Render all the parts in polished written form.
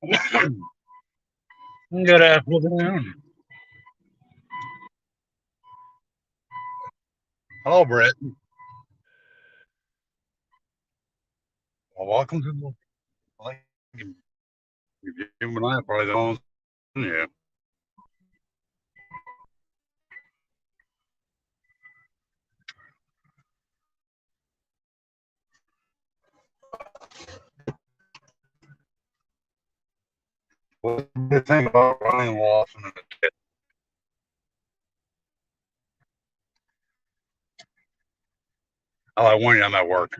Good afternoon. Hello, Brett. Well, welcome to the. Like, you and I probably don't. Yeah. What do you think about Ryan Lawson and the kid? Oh, I warned you I'm at work.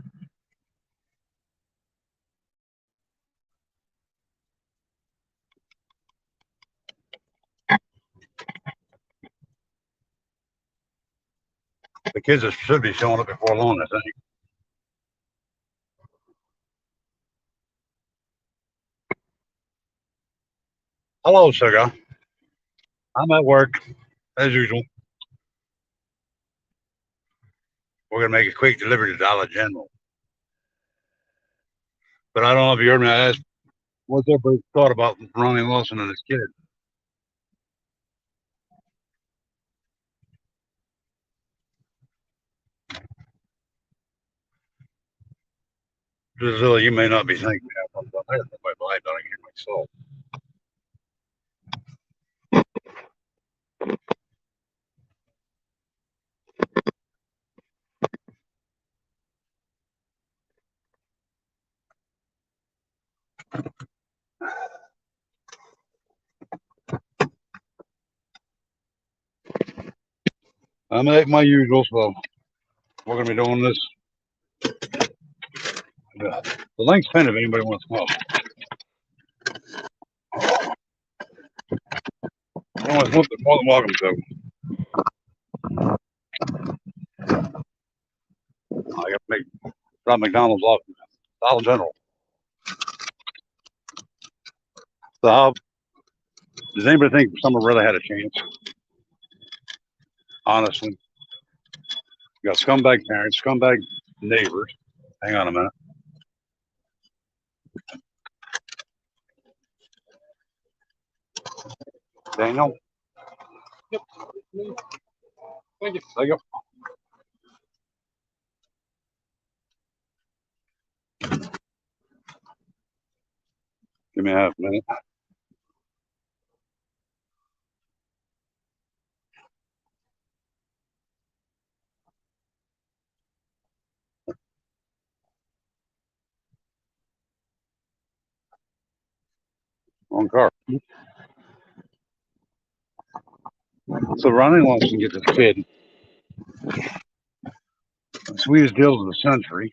The kids should be showing up before long, I think. Hello, sugar. I'm at work as usual. We're gonna make a quick delivery to Dollar General. But I don't know if you heard me. I asked, what's everybody thought about Ronnie Lawson and his kid? Drusilla, you may not be thinking that, but I don't my life, I don't hear myself. I'm at my usual, so we're gonna be doing this. The link's pinned if anybody wants to come. Anyone wants more than welcome to. I got to make drop McDonald's off Dollar General. So how does anybody think someone really had a chance? Honestly, you got scumbag parents, scumbag neighbors. Hang on a minute, Daniel. Yep. Thank you. There you go. Give me a half minute. Wrong car. So Ronnie wants to get this kid. Sweetest deal of the century.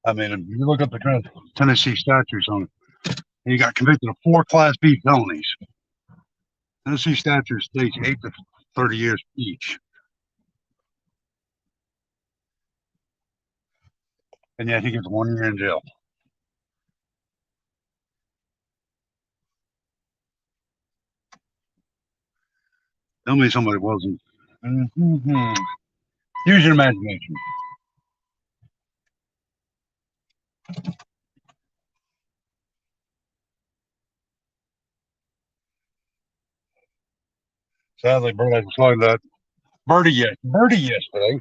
I mean, if you look up the Tennessee statutes on it, he got convicted of 4 Class B felonies. Tennessee statute states 8 to 30 years each, and yet he gets 1 year in jail. Tell me somebody wasn't. Mm-hmm. Use your imagination. Sadly, Bird, I saw that Birdie yesterday.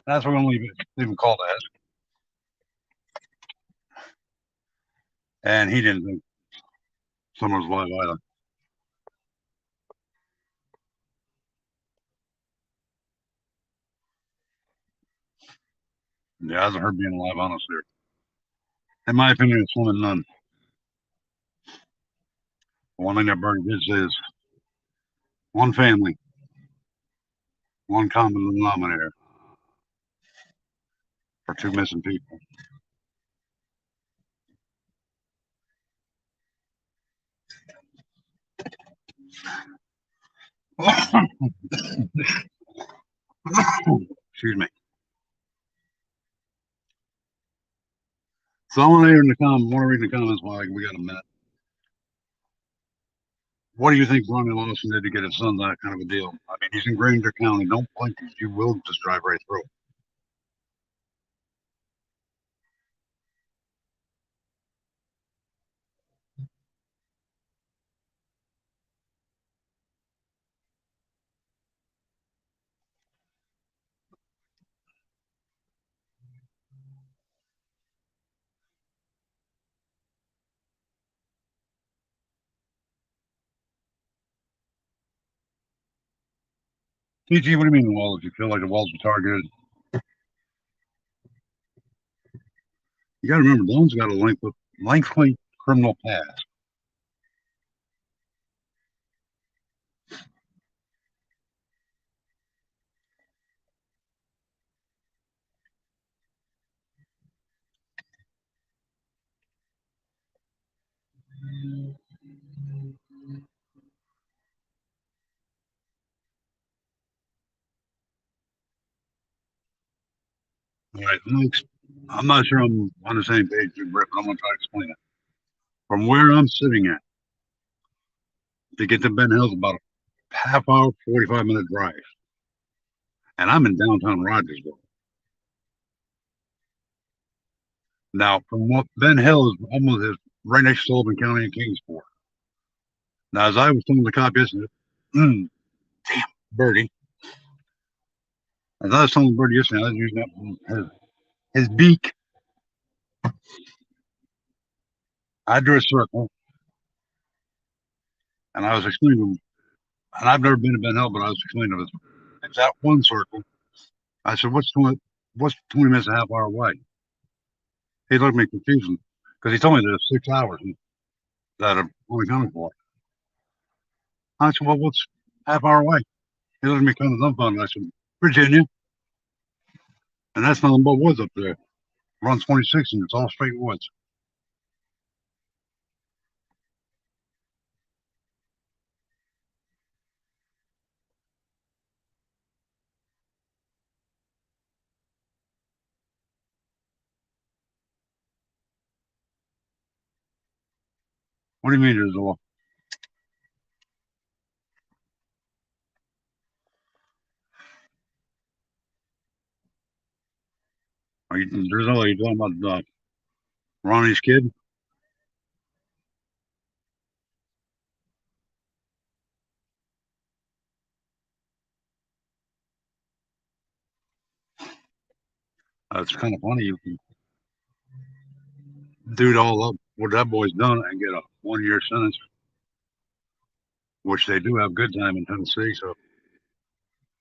That's what we're going to leave him called as. And he didn't think someone was live either. Yeah, hasn't heard being alive, honestly. In my opinion, it's one and none. The one thing that Birdie did say is one family, one common denominator for 2 missing people. Excuse me. So I want to hear in the comments, want to read in the comments why we got a minute. What do you think Ronnie Lawson did to get his son that kind of a deal? I mean, he's in Granger County. Don't blink. You will just drive right through. TG, what do you mean the walls? You feel like the walls are targeted? You got to remember, Lone's got a lengthy criminal past. All right, I'm not sure I'm on the same page with Brett, but I'm going to try to explain it. From where I'm sitting at to get to Ben Hill's about a half hour, 45-minute drive. And I'm in downtown Rogersville. Now, from what Ben Hill is almost right next to Sullivan County and Kingsport. Now, as I was telling the cop yesterday, damn, Birdie. As I was telling Birdie yesterday, I was using his beak. I drew a circle, and I was explaining to him, and I've never been to Ben Hill, but I was explaining to him, it's that one circle. I said, what's 20 minutes, a half hour away? He looked at me confused because he told me there's 6 hours that I'm only coming for. I said, well, what's half hour away? He looked at me kind of dumbfounded. I said, Virginia. And that's nothing but woods up there. Runs 26 and it's all straight woods. What do you mean there's a lot? There's no, you're talking about Ronnie's kid? It's kind of funny. You can do it all up what that boy's done and get a 1 year sentence, which they do have good time in Tennessee. So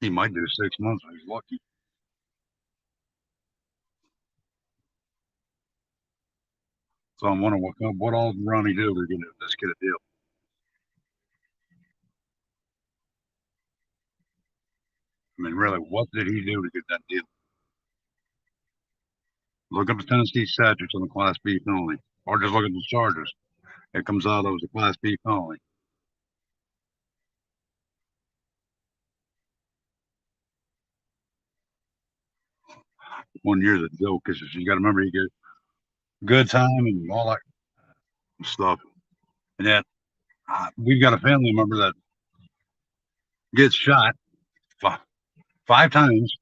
he might do 6 months if he's lucky. So I'm wondering what all Ronnie do to get this kid a deal. I mean, really, what did he do to get that deal? Look up the Tennessee statutes on the Class B felony, or just look at the charges. It comes out as a Class B felony. 1 year's a joke because you got to remember you get good time and all that stuff. And yet, we've got a family member that gets shot five times,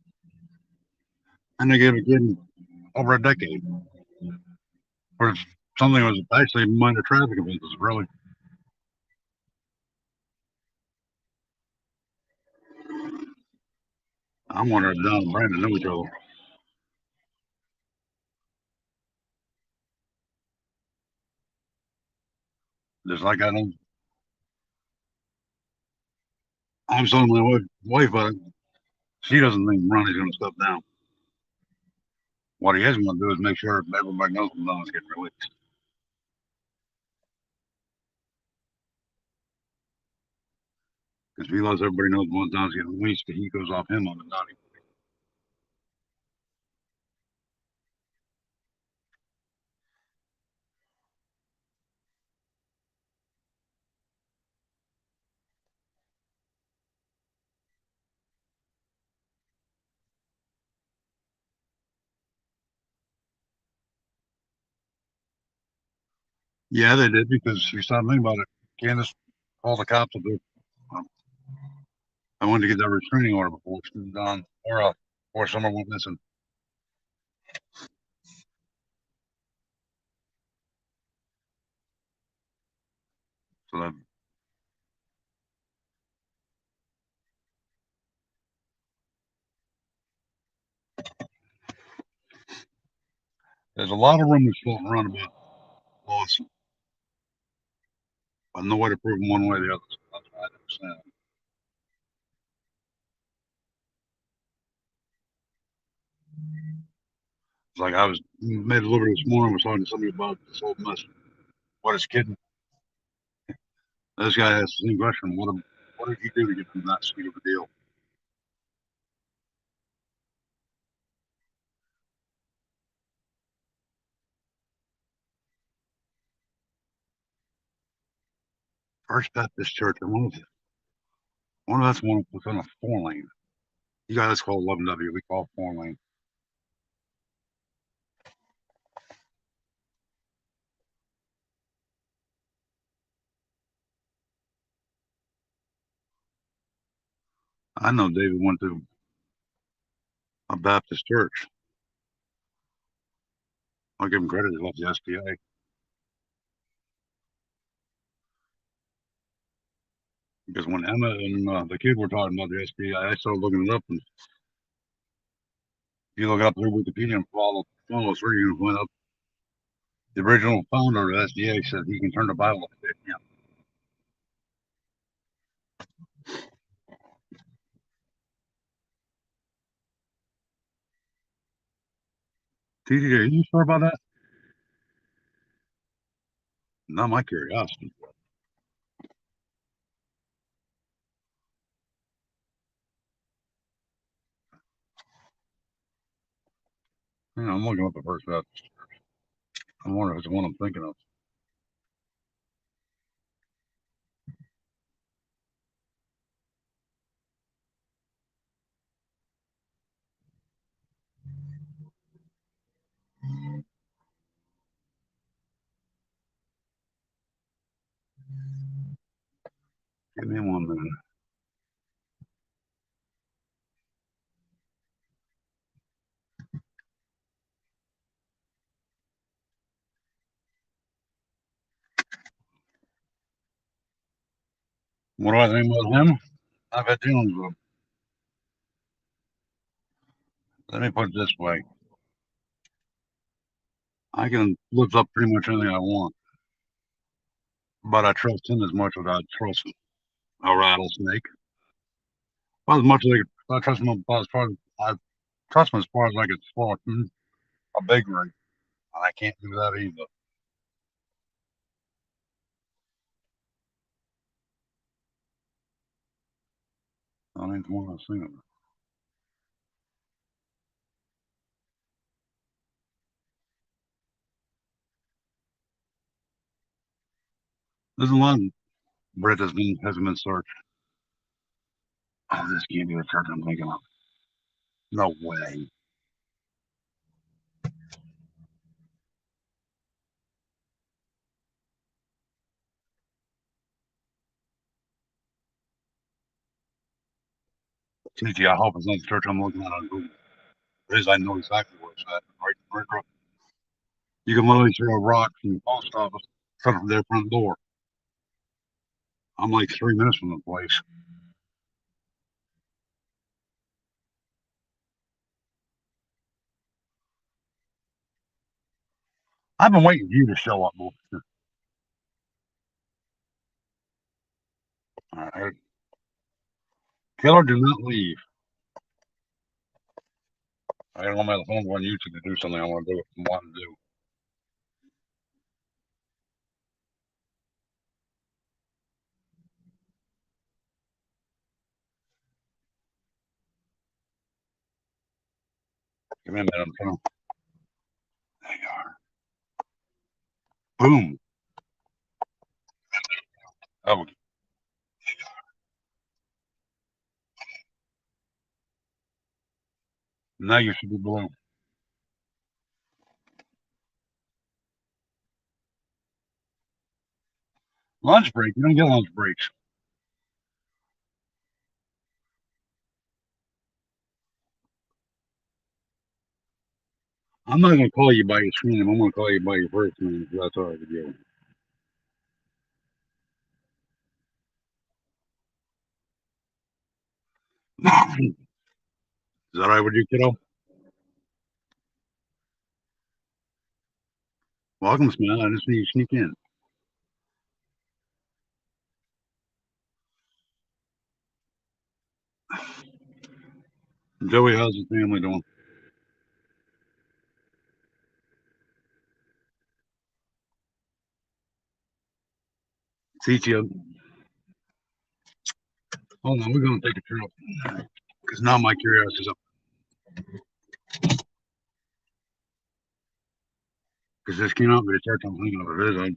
and they gave a kid over a decade for something that was actually minor traffic offenses. Really, I'm wondering if Don and Brandon know each other. Just like I don't, I'm telling my wife, she doesn't think Ronnie's going to step down. What he is going to do is make sure everybody knows when Don's getting released. Because if he lets everybody know when Don's getting released, he goes off him on the Donnie. Yeah, they did because you started thinking about it. Candace called the cops to do. Um, I wanted to get that restraining order before she was done, or someone went missing. So that, there's a lot of rumors floating around about Lawson, but no way to prove them one way or the other. So that's why I never said it. It's like I was made a delivery this morning. Was talking to somebody about this old mess. What is kidding? This guy asked the same question. What did he do to get from that sweet of a deal? First Baptist Church. I wonder if that's one within a 4 lane. You guys call 11W. We call 4 lane. I know David went to a Baptist church. I'll give him credit. He left the SBA because when Emma and the kid were talking about the SBA, I started looking it up. And if you look it up through Wikipedia and follow through, you went up. The original founder of the SBA said he can turn the Bible upside down. TJ, are you sure about that? Not my curiosity. I'm looking up the First Baptist. I wonder if it's the one I'm thinking of. Give me 1 minute. What do I think about him? I've had dealings with him. Let me put it this way. I can lift up pretty much anything I want, but I trust him as much as I trust a rattlesnake. Well, as much as I trust him about as far as I trust him as far as I can spot a big rig, and I can't do that either. I ain't the one I've seen him. There's a lot of Brit hasn't been searched. Oh, this can't be the church I'm thinking of. No way. TG, I hope it's not the church I'm looking at on Google. If it is, I know exactly where it's at. Right across. You can literally throw a rock from the post office from their front door. I'm like 3 minutes from the place. I've been waiting for you to show up, boy. All right. Killer, do not leave. I got on my phone on YouTube to do something I want to do. Want to do. Give me a minute. I'm trying. There you are. Boom. Oh, now you should be blue. Lunch break. You don't get lunch breaks. I'm not going to call you by your screen name. I'm going to call you by your first name. If that's all right with you. Is that all right with you, kiddo? Welcome, man. I just need you to sneak in. Joey, how's the family doing? Teach you. Hold on, we're gonna take a trip because now my curiosity is up. Because this came out with a church I'm thinking of it is.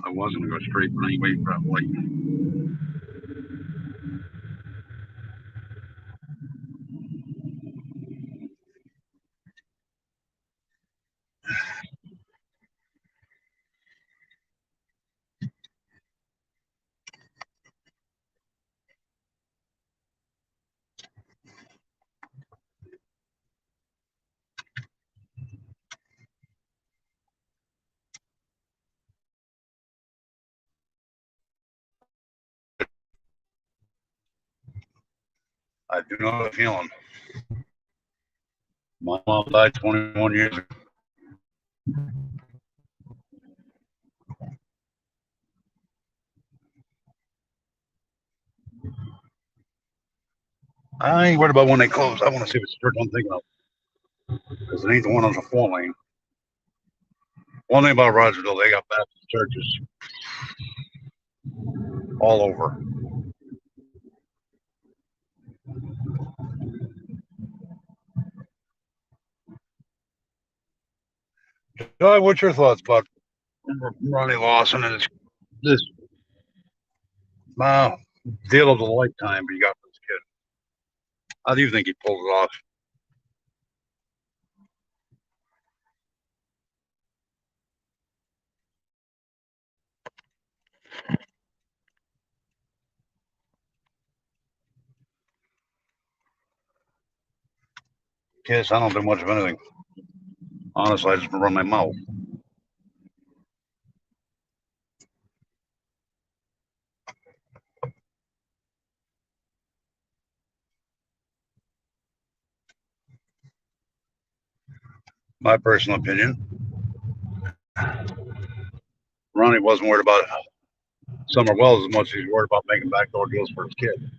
I was gonna go straight, but anyway, probably. I do know the feeling. My mom died 21 years ago. I ain't worried about when they close. I want to see if it's the church I'm thinking of because it ain't the one on the 4 lane. One thing about Rogersville, they got Baptist churches all over. Joy, what's your thoughts about Ronnie Lawson and this uh, deal of a lifetime he got for this kid? How do you think he pulled it off? Kids, I don't do much of anything. Honestly, I just run my mouth. My personal opinion, Ronnie wasn't worried about Summer Wells as much as he's worried about making backdoor deals for his kid.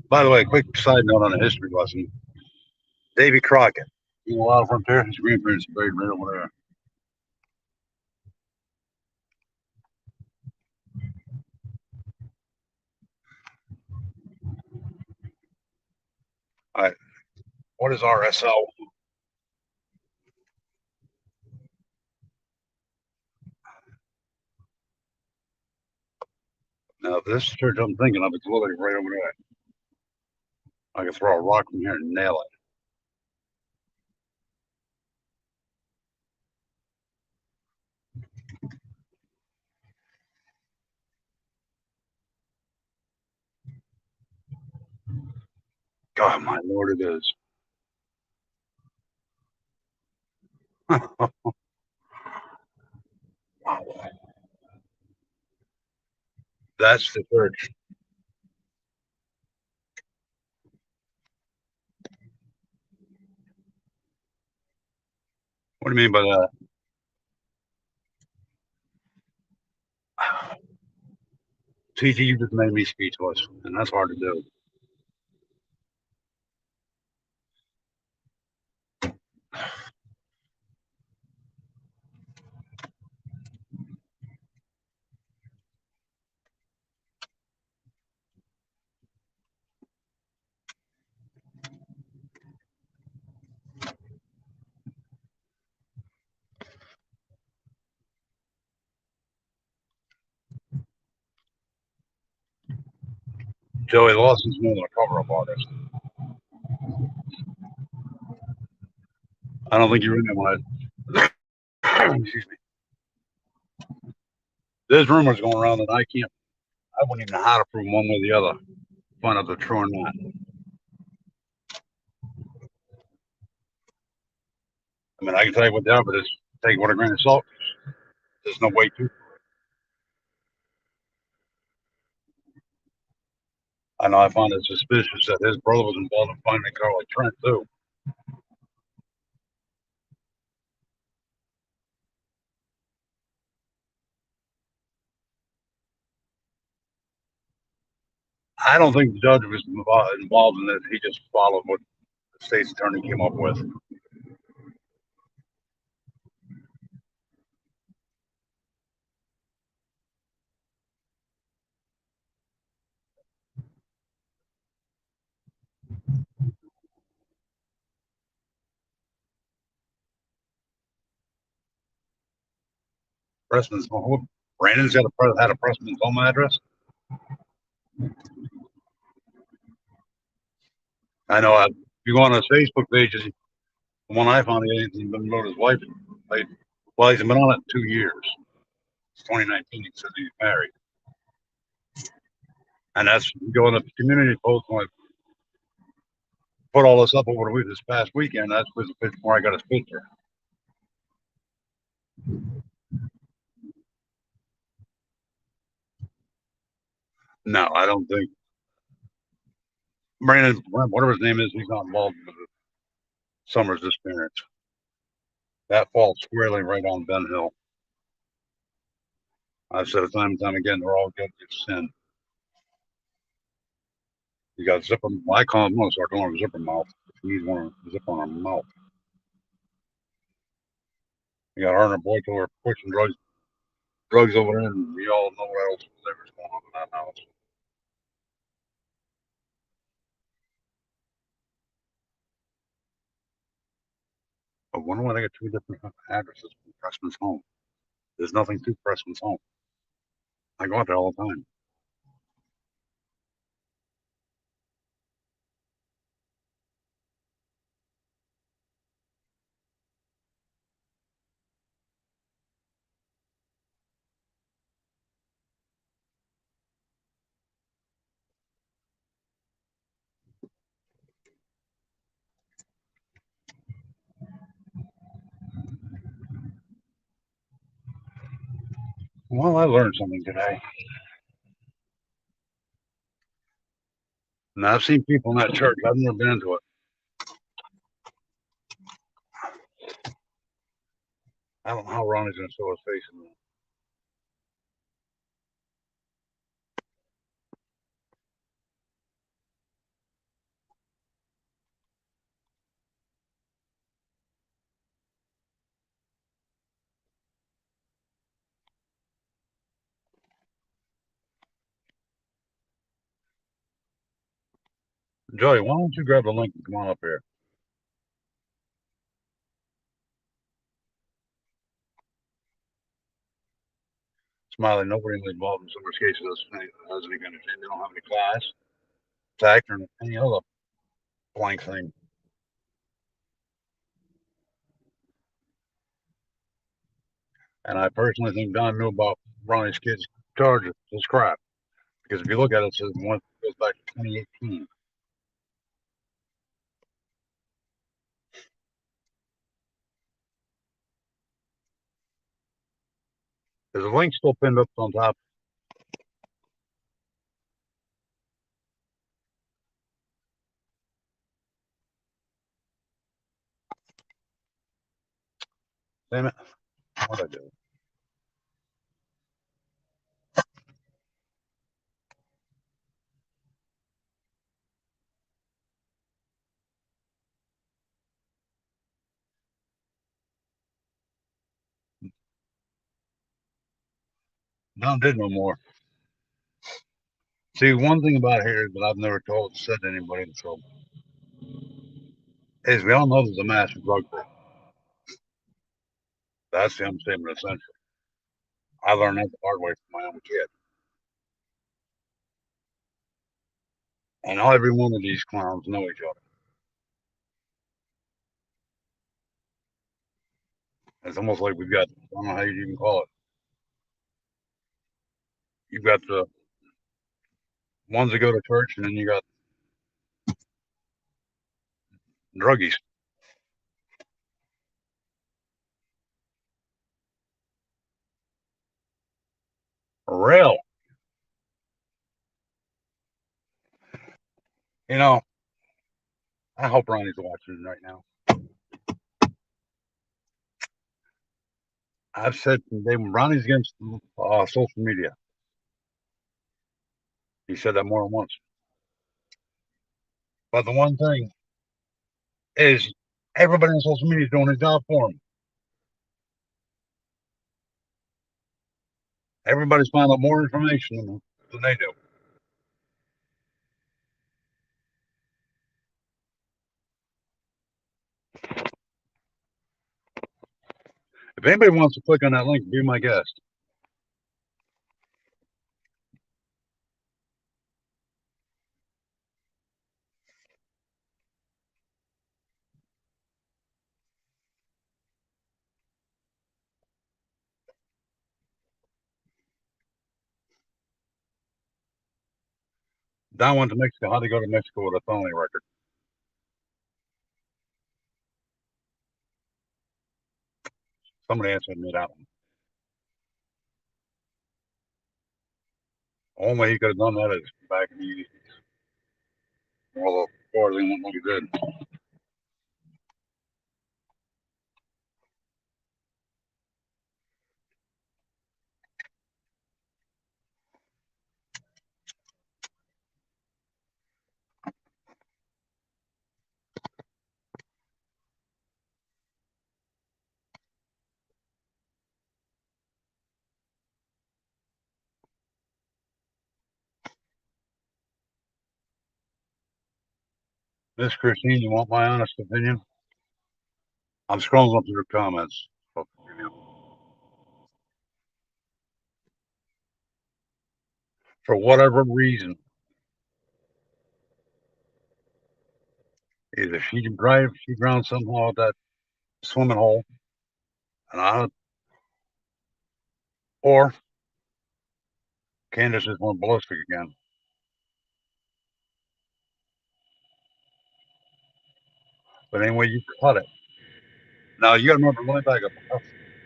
By the way, quick side note on a history lesson. Davy Crockett. You know a lot from there? His grandparents are buried right over there. All right. What is RSL? Now, this church I'm thinking of, it's literally right over there. I can throw a rock from here and nail it. God, my lord, it is. Wow. That's the church. What do you mean by that? TT, you just made me speechless, and that's hard to do. Joey Lawson's more than a cover-up artist. I don't think you're in there when excuse me. There's rumors going around that I wouldn't even know how to prove one way or the other, find out if they're true or not. I mean, I can tell you what they are, but it's take it with a grain of salt. There's no way to. I know I find it suspicious that his brother was involved in finding Carly Trent too. I don't think the judge was involved in it. He just followed what the state's attorney came up with. Pressman's home. Brandon's had a Pressman's home address. I know. If you go on his Facebook page, the one I found, he ain't been with his wife. Like, well, he's been on it 2 years. It's 2019. He said he's married, and that's you go on the community post. When I put all this up over the week this past weekend, that's was the picture where I got his picture. No, I don't think Brandon, whatever his name is, he's not involved with Summers' disappearance. That falls squarely right on Ben Hill. I've said it time and time again, they're all guilty of sin. You got zipper. Well, I call him most. I call him zipper mouth. He's one to zip on her mouth. You got her and her boy to her pushing drugs over there, and we all know what else was going on in that house. I wonder why they got two different addresses from Pressman's home. There's nothing to Pressman's home. I go out there all the time. Well, I learned something today. Now I've seen people in that church. I've never been into it. I don't know how Ronnie's gonna show his face in there. Joey, why don't you grab the link and come on up here? Smiley, nobody involved in Summers' cases has any kind of shit. They don't have any class, tact, or any other blank thing. And I personally think Don knew about Ronnie's kids' charges. It's crap. Because if you look at it, it says one goes back to 2018. There's a link still pinned up on top. Damn it. What did I do? Don did no more. See, one thing about here that I've never said to anybody in trouble is we all know there's a massive drug problem. That's the understatement of the century. I learned that the hard way from my own kid. And every one of these clowns know each other. It's almost like we've got, I don't know how you even call it. You've got the ones that go to church, and then you got druggies. Real. You know, I hope Ronnie's watching right now. I've said Ronnie's against social media. He said that more than once. But the one thing is, everybody on social media is doing a job for them. Everybody's finding out more information than they do. If anybody wants to click on that link, be my guest. Don went to Mexico. How'd he go to Mexico with a felony record? Somebody answered me that one. Only way he could have done that is back in the 80s. Although, of course, he went like he did. Miss Christine, you want my honest opinion? I'm scrolling up through the comments. For whatever reason, either she drowned somehow at that swimming hole, and or Candace just went ballistic again. But anyway, you cut it. Now you got to remember, let me back up.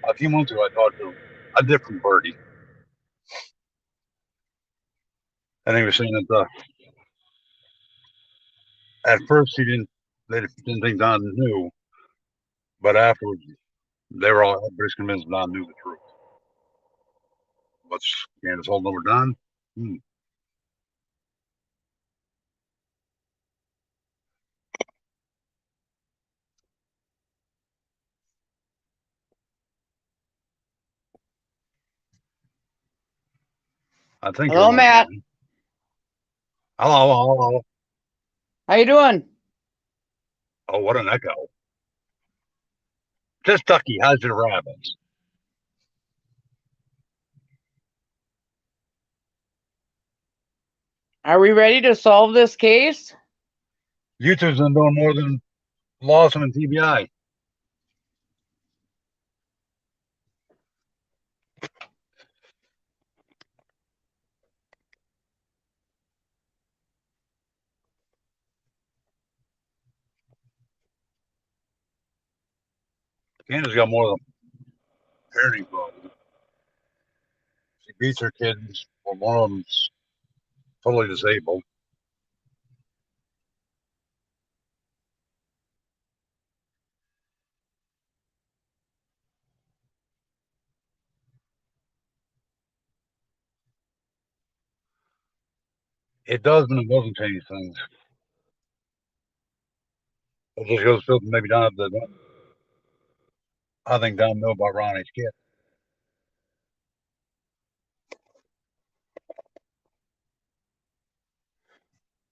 A few months ago, I talked to a different birdie, and he was saying that at first they didn't think Don knew, but afterwards they were all everybody's convinced Don knew the truth. What's Candace holding over Don? I think Hello, Matt. Hello. How you doing? Oh, what an echo. Just Ducky, how's your rabbits? Are we ready to solve this case? YouTube's been doing more than Lawson and TBI. Candace got more than a parenting problem. She beats her kids. Well, one of them's totally disabled. It does, and it doesn't change things. It just goes to maybe Don. I think Don knew about Ronnie's kid.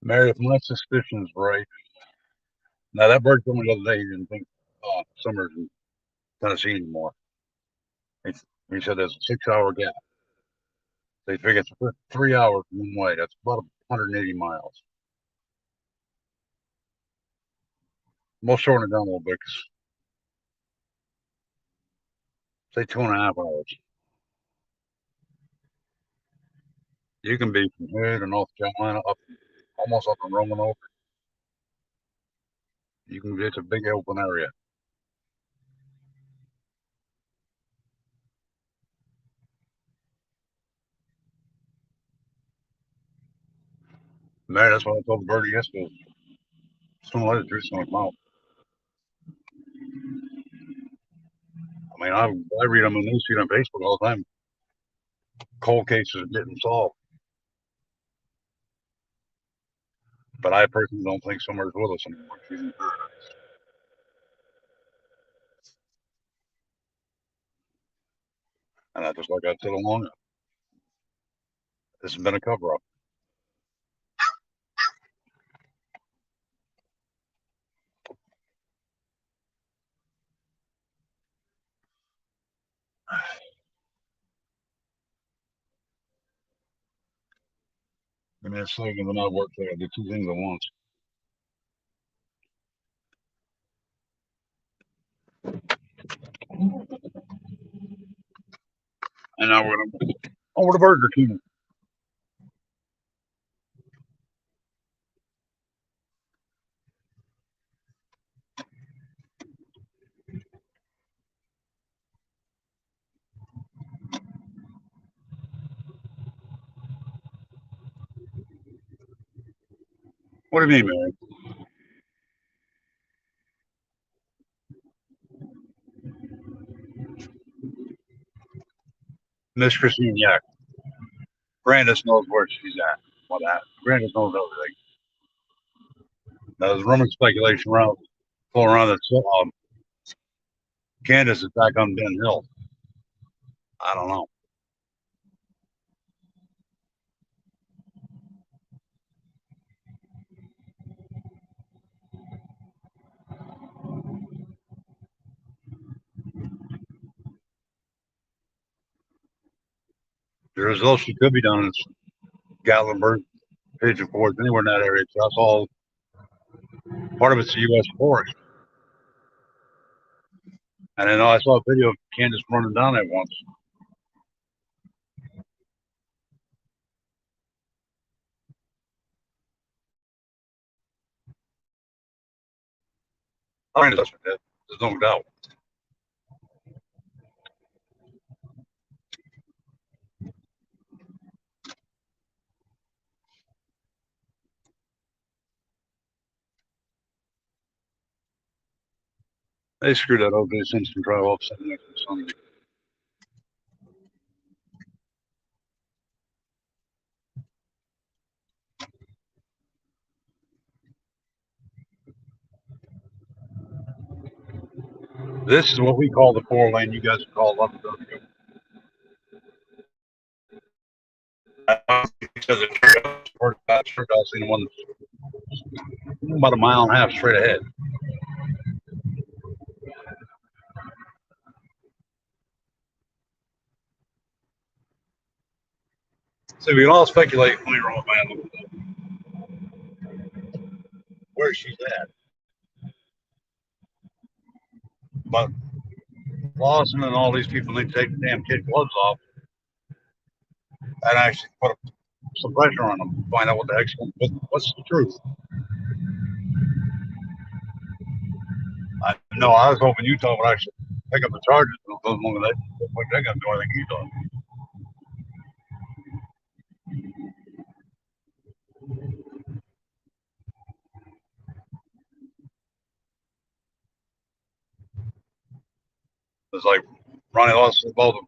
Mary, if my suspicion's right, now that bird told me the other day he didn't think Summers in Tennessee anymore. He, he said there's a 6 hour gap. They figure it's 3 hours one way. That's about 180 miles. We'll shorten it down a little bit. Say 2.5 hours. You can be from here to North Carolina, up almost up in Roanoke. You can get a big open area. Mary, that's what I told the birdie yesterday. Sooner or later, the truth's gonna come out. I mean, I read them in the newsfeed on Facebook all the time. Cold cases are getting solved. But I personally don't think Summer's with us anymore. She's in paradise. And I just like I said along it. This has been a cover up. I mean, it's like when I work there, I do two things at once. And now we're going over to Burger King. What do you mean, Mary? Miss Christine Yak. Brandis knows where she's at. What that? Brandis knows everything. Now, there's rumor speculation around, going around that Candace is back on Ben Hill. I don't know. There's else she could be down in Gatlinburg, Pigeon Forge, anywhere in that area. So that's all part of it's a U.S. forest. And I know I saw a video of Candace running down there once. I mean, there's no doubt. They screwed that O.J. Simpson trial up Sunday. This is what we call the 4-lane. You guys call it up. Because it's the one about a mile and a half straight ahead. So we can all speculate where she's at. But Lawson and all these people need to take the damn kid gloves off and actually put some pressure on them to find out what the heck's going on. What's the truth? I know I was hoping Utah would actually pick up the charges and those longer what they're going to do. I think Utah. It's like Ronnie Lawson both of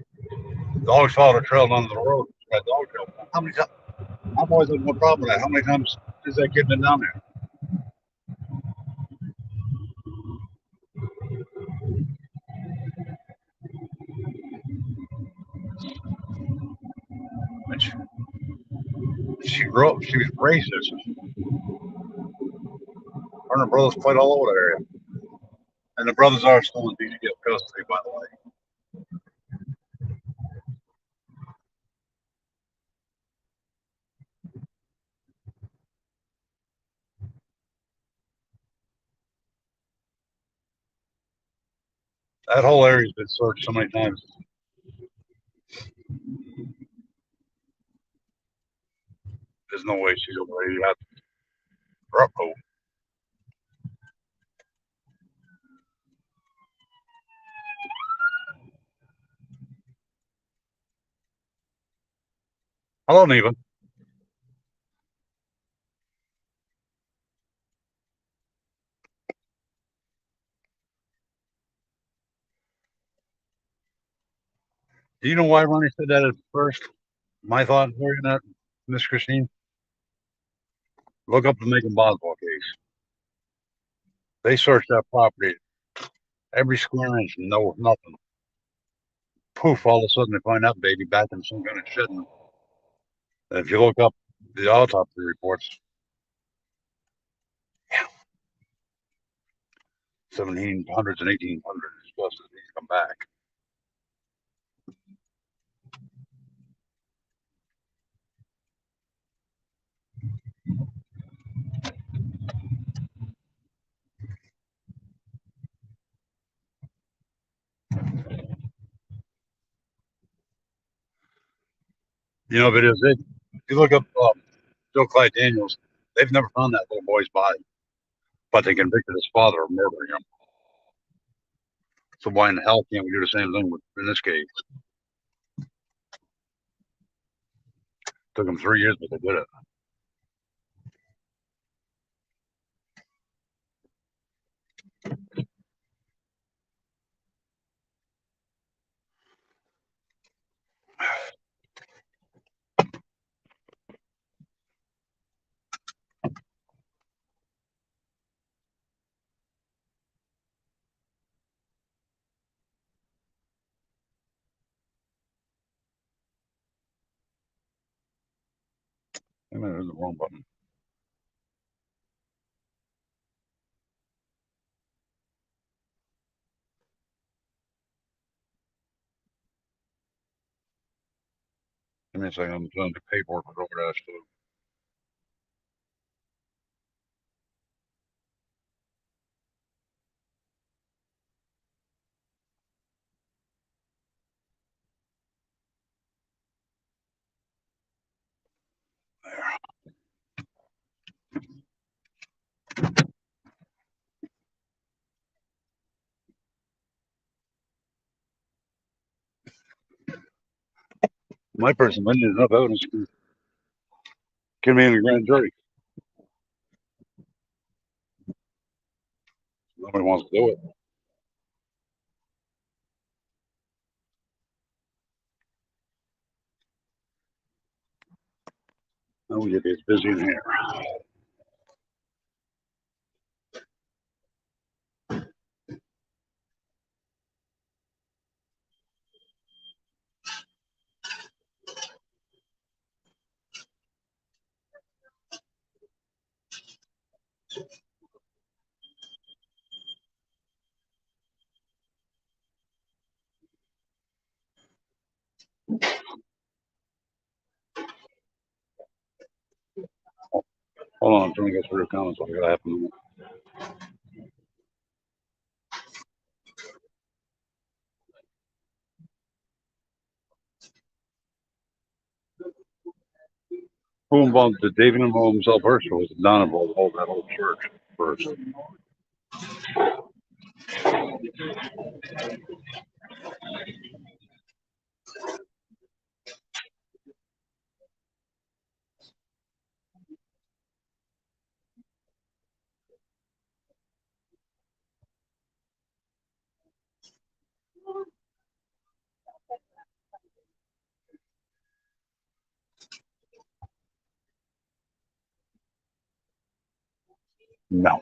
them. Dogs followed a trail down the road. That dog trail. How many times? I've always had no problem with that. How many times has that kid been down there? And she grew up. She was racist. Her and her brothers played all over that area. And the brothers are still in DCF custody, by the way. That whole area's been searched so many times. There's no way she's over there. You have to. Hello, Neva. Do you know why Ronnie said that at first? My thought hearing that, Miss Christine. Look up the Macon Boswell case. They searched that property every square inch, no nothing. Poof! All of a sudden, they find that baby back in some kind of shed. And if you look up the autopsy reports, 1700s and 1800s, supposed to come back. You know, if it is, if you look up Joe Clyde Daniels, they've never found that little boy's body, but they convicted his father of murdering him. So why in the hell can't we do the same thing in this case? Took them 3 years, but they did it. I mean, there's the wrong button. Give me a second. I'm trying to do paperwork over that stuff. My person didn't need enough evidence to get me in the grand jury. Nobody wants to do it. Now we get this busy in here. Hold on, I'm trying to get through the comments. I gotta happen. Who involved? Did David involve himself first, or was it Don involved hold that whole church first? No.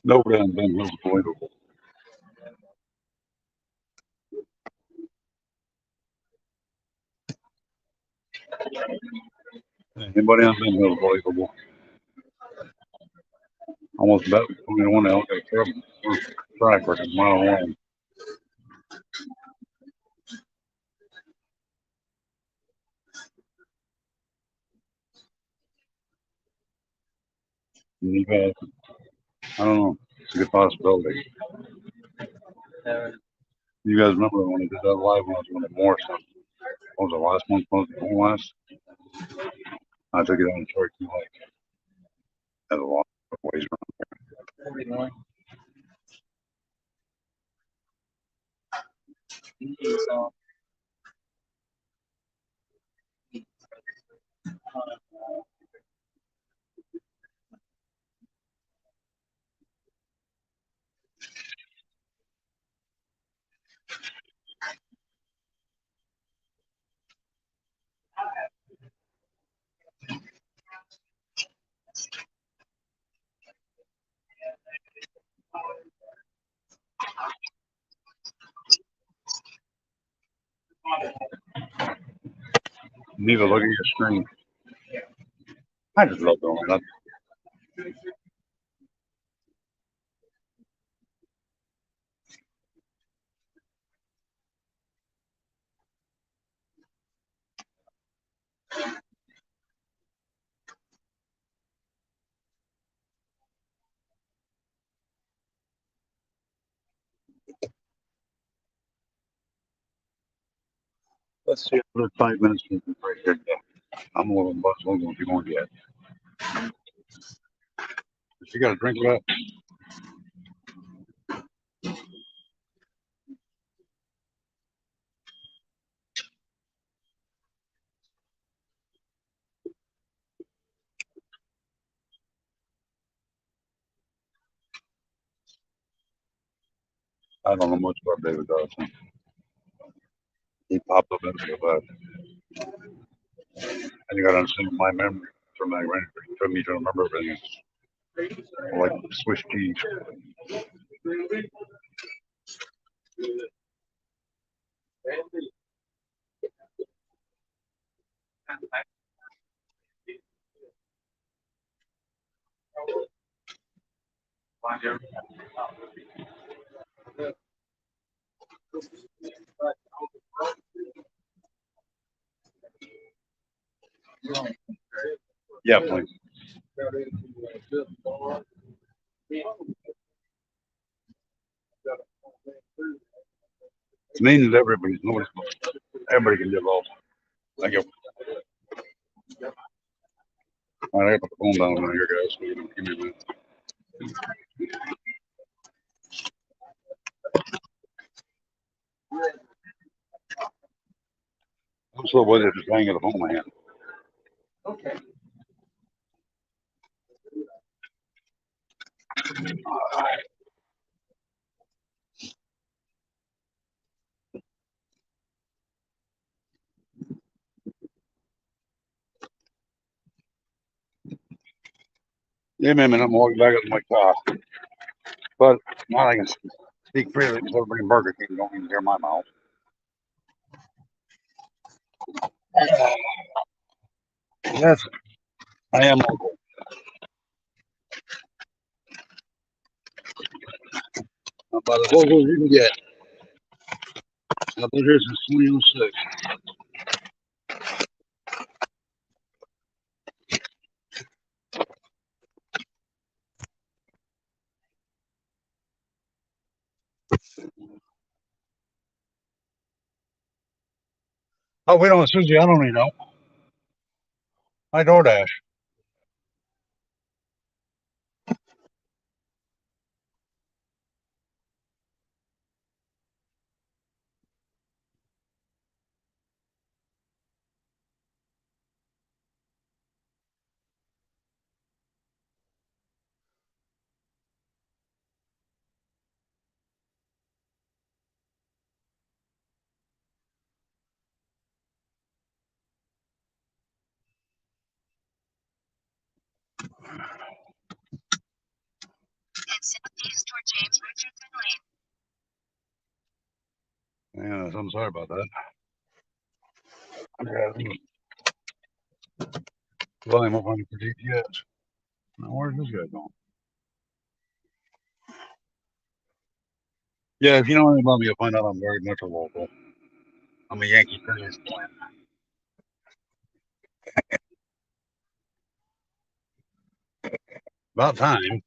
Nobody on Ben Hill's believable. Anybody on Ben Hill's believable. Almost bet 21 out got trouble. Track record, mile long. And you guys, I don't know. It's a good possibility. You guys remember when I did that live when I was doing the more stuff? What was it, last month? Was it last? I took it on the Cherokee Lake. Had a lot of ways around. Neither look at your screen. I just love doing that. Let's see another 5 minutes. Right here. I'm a little buzz. Hold on, if you want yet. You got a drink of that? I don't know much about David Dawson. He popped up into the bed. And you got to understand my memory from my memory for me to remember everything. Like Swiss cheese. Yeah, please. It's mean that everybody can get involved. Thank you. All right, I put the phone down on here, guys. So you don't give me a minute. I'm so with it, just hanging the phone in my hand. Okay. Yeah, man, I'm walking back up to my car. But now I can speak freely because everybody in Burger King don't even hear my mouth. Yes, I am local. About as local as you can get. I've been here since 2006. Oh, we don't, Susie, I don't even know. I DoorDash. Yeah, I'm sorry about that. Volume up on for GPS. Now, where's this guy going? Yeah, if you know anything about me, you'll find out I'm very much a local. I'm a Yankee Phillies fan. About time.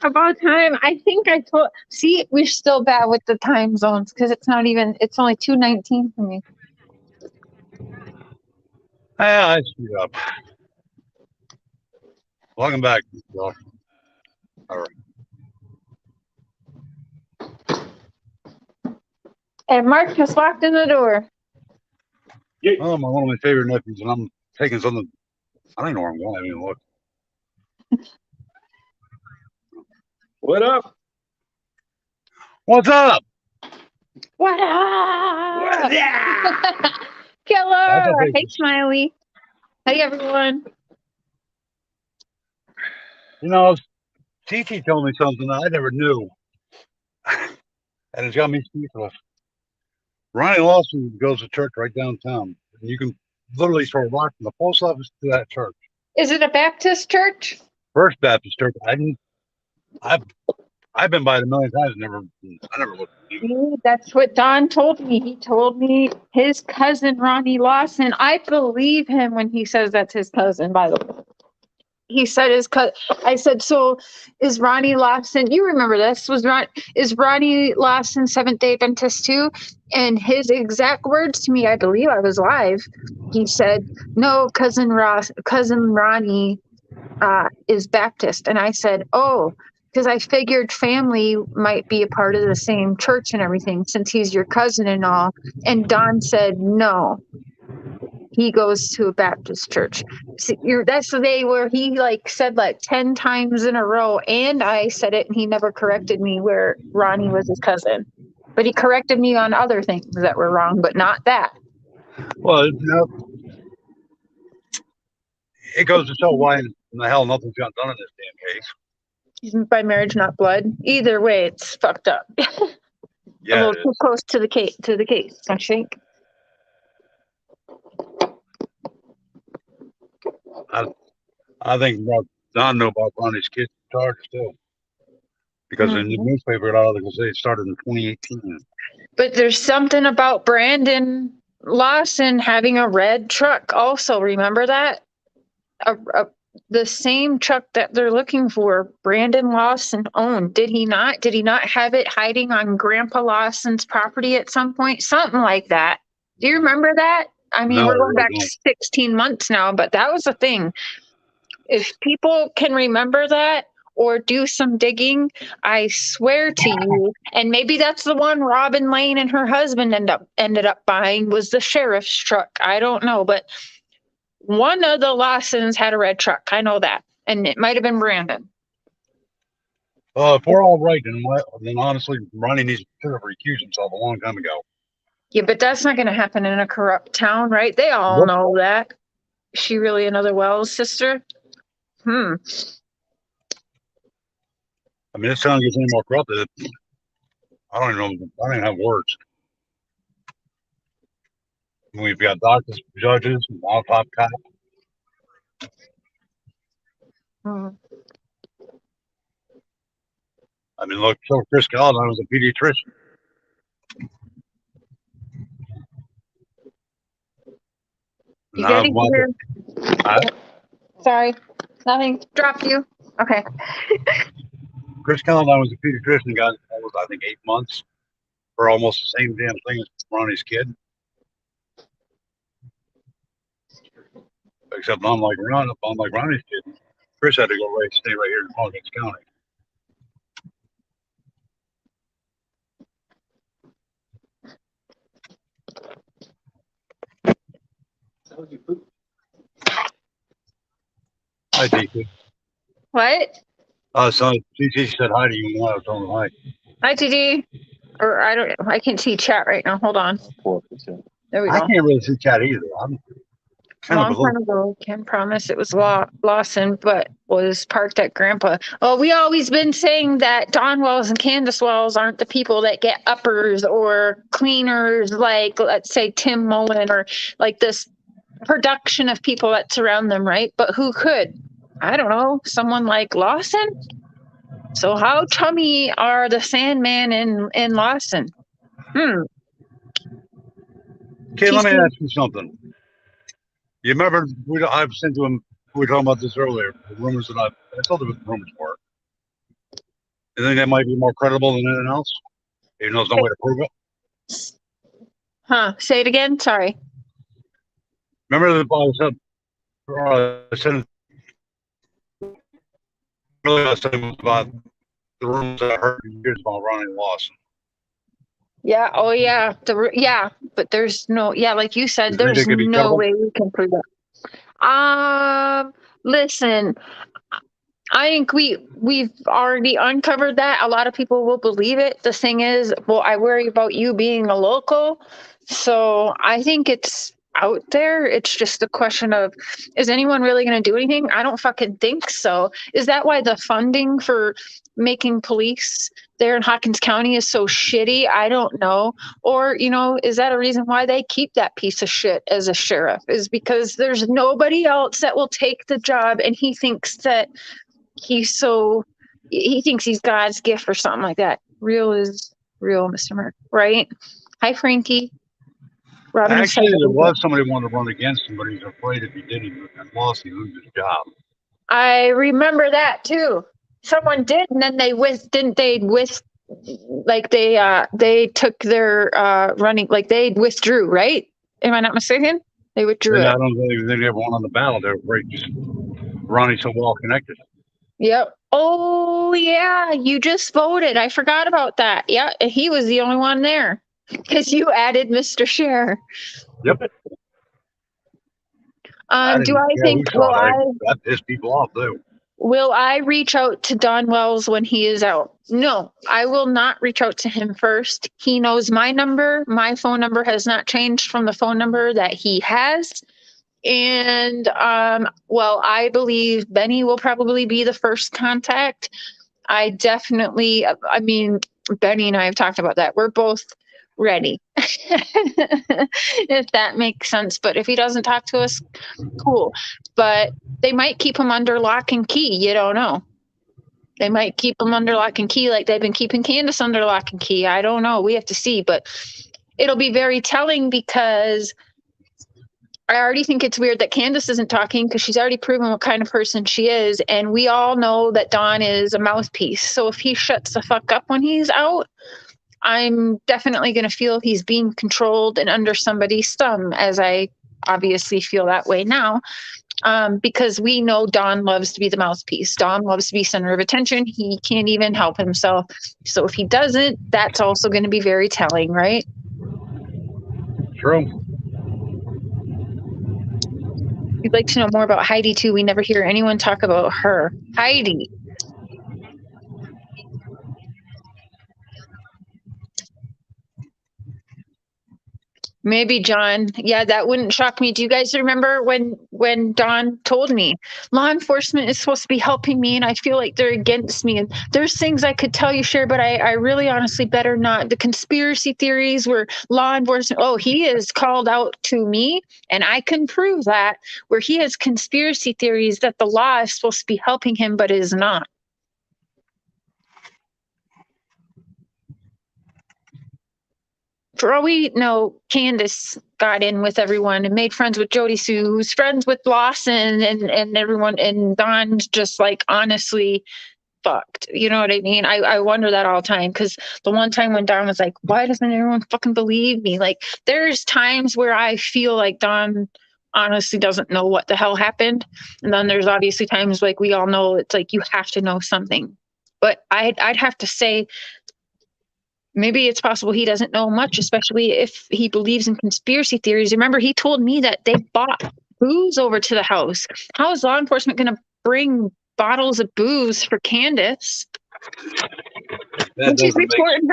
About time. I think I told. See, we're still bad with the time zones because it's not even. It's only 2:19 for me. Yeah, I screwed up. Welcome back. All right. And Mark just walked in the door. Oh, one of my favorite nephews, and I'm taking something. I don't even know where I'm going. I haven't even looked. What up? What's up? What up? Yeah. Killer. Okay. Hey, Smiley. Hey, everyone. You know, TT told me something that I never knew. and it's got me speechless. Ronnie Lawson goes to church right downtown, and you can literally throw a rock from the post office to that church. Is it a Baptist church? First Baptist Church. I've been by it a million times. I never looked. That's what Don told me. He told me his cousin Ronnie Lawson. I believe him when he says that's his cousin, by the way. He said his cousin. I said, so is Ronnie Lawson, you remember this, is Ronnie Lawson Seventh-day Adventist too? And his exact words to me, I believe I was live, he said, no, cousin Ronnie is Baptist. And I said, oh, because I figured family might be a part of the same church and everything since he's your cousin and all. And Don said, no, he goes to a Baptist church. See, that's the day where he said 10 times in a row. And I said it and he never corrected me where Ronnie was his cousin. But he corrected me on other things that were wrong, but not that. Well, it goes to show why in the hell nothing's got done in this damn case. By marriage, not blood. Either way, it's fucked up. A Yeah, little too close to the case, I think. I think Don knew about Ronnie's kid's charges too, because in the newspaper it ought to say it started in 2018. But there's something about Brandon Lawson having a red truck. Also, remember that the same truck that they're looking for, Brandon Lawson owned. Did he not? Did he not have it hiding on Grandpa Lawson's property at some point? Something like that. Do you remember that? I mean, No, we're going I back don't. 16 months now, but that was a thing. If people can remember that or do some digging, I swear to you, and maybe that's the one Robin Lane and her husband ended up buying was the sheriff's truck. I don't know, but one of the Lawsons had a red truck. I know that. And it might have been Brandon. If we're all right, then honestly, Ronnie should have recused himself a long time ago. Yeah, but that's not going to happen in a corrupt town, right? They all Nope. know that. Is she really another Wells sister? I mean, this town gets any more corrupted. I don't even know. I don't even have words. We've got doctors, judges, all top cop. Hmm. I mean, look, so Chris Calhoun was a pediatrician. You Now, getting here? Huh? Sorry, nothing dropped you. Okay. Chris Calhoun was a pediatrician. Got, I think, 8 months for almost the same damn thing as Ronnie's kid. Except unlike Ronnie's kid, Chris had to stay right here in Hawkins County. Hi, DT. What? So DT said hi to you when I was telling hi. Hi, TD. Or I can't see chat right now. Hold on. There we I go. can't really see chat either. I'm kind of a Long time ago, Ken promised it was Lawson, but was parked at Grandpa. Oh, we always been saying that Don Wells and Candace Wells aren't the people that get uppers or cleaners like, let's say, Tim Mullen or like this production of people that surround them, right? But who could? I don't know. Someone like Lawson? So how chummy are the Sandman and Lawson? Okay, let me ask you something. You remember I've sent to him. We were talking about this earlier. The rumors that I told him what the rumors were. You think that might be more credible than anything else? Even though there's no way to prove it. Huh? Say it again. Sorry. Remember that I said about the rumors that I heard years about Ronnie Lawson. Yeah. Oh, yeah. Yeah. But there's no. Yeah, like you said, You think there's they could be no credible? way we can prove it. Listen. I think we've already uncovered that. A lot of people will believe it. The thing is, well, I worry about you being a local, so I think it's out there. It's just a question of, is anyone really going to do anything? I don't fucking think so. Is that why the funding for making police there in Hawkins County is so shitty? I don't know. Or, is that a reason why they keep that piece of shit as a sheriff? Is because there's nobody else that will take the job, and he thinks that he thinks he's God's gift or something like that. Real is real, Mr. Merck, right? Hi, Frankie. Robin is Actually, there saying- was somebody who wanted to run against him, but he's afraid if he did, he lost, he'd lose his job. I remember that too. Someone did, and then they took their running, like they withdrew, right? Am I not mistaken? They withdrew I it. don't think they ever won on the ballot. They were afraid just Ronnie's so well connected. Yep. Oh yeah, you just voted. I forgot about that. Yeah, he was the only one there because you added Mr. Share. Yep. Do I think that pissed people off too. will I reach out to Don Wells when he is out? No, I will not reach out to him first. He knows my number. My phone number has not changed from the phone number that he has. And I believe Benny will probably be the first contact. Benny and I have talked about that. We're both ready, if that makes sense. But if he doesn't talk to us, cool. But they might keep him under lock and key. You don't know. They might keep him under lock and key like they've been keeping Candace under lock and key. I don't know. We have to see. But it'll be very telling because I already think it's weird that Candace isn't talking because she's already proven what kind of person she is. And we all know that Don is a mouthpiece. So if he shuts the fuck up when he's out, I'm definitely going to feel he's being controlled and under somebody's thumb, as I obviously feel that way now. Because we know Don loves to be the mouthpiece. Don loves to be center of attention. He can't even help himself. So if he doesn't, that's also going to be very telling, right? True. We'd like to know more about Heidi too. We never hear anyone talk about her. Heidi. Maybe John. Yeah, that wouldn't shock me. Do you guys remember when Don told me law enforcement is supposed to be helping me and I feel like they're against me? And there's things I could tell you, Cher, but I really honestly better not. The conspiracy theories where law enforcement, he is called out to me and I can prove that, where he has conspiracy theories that the law is supposed to be helping him, but is not. For all we know, Candace got in with everyone and made friends with Jody Sue, who's friends with Lawson and everyone, and Don's just like honestly fucked. You know what I mean? I wonder that all the time because the one time when Don was like, why doesn't everyone fucking believe me? Like there's times where I feel like Don honestly doesn't know what the hell happened. And then there's obviously times like we all know it's like you have to know something. But I'd have to say, maybe it's possible he doesn't know much, especially if he believes in conspiracy theories. Remember, he told me that they bought booze over to the house. How is law enforcement going to bring bottles of booze for Candace? And she's reporting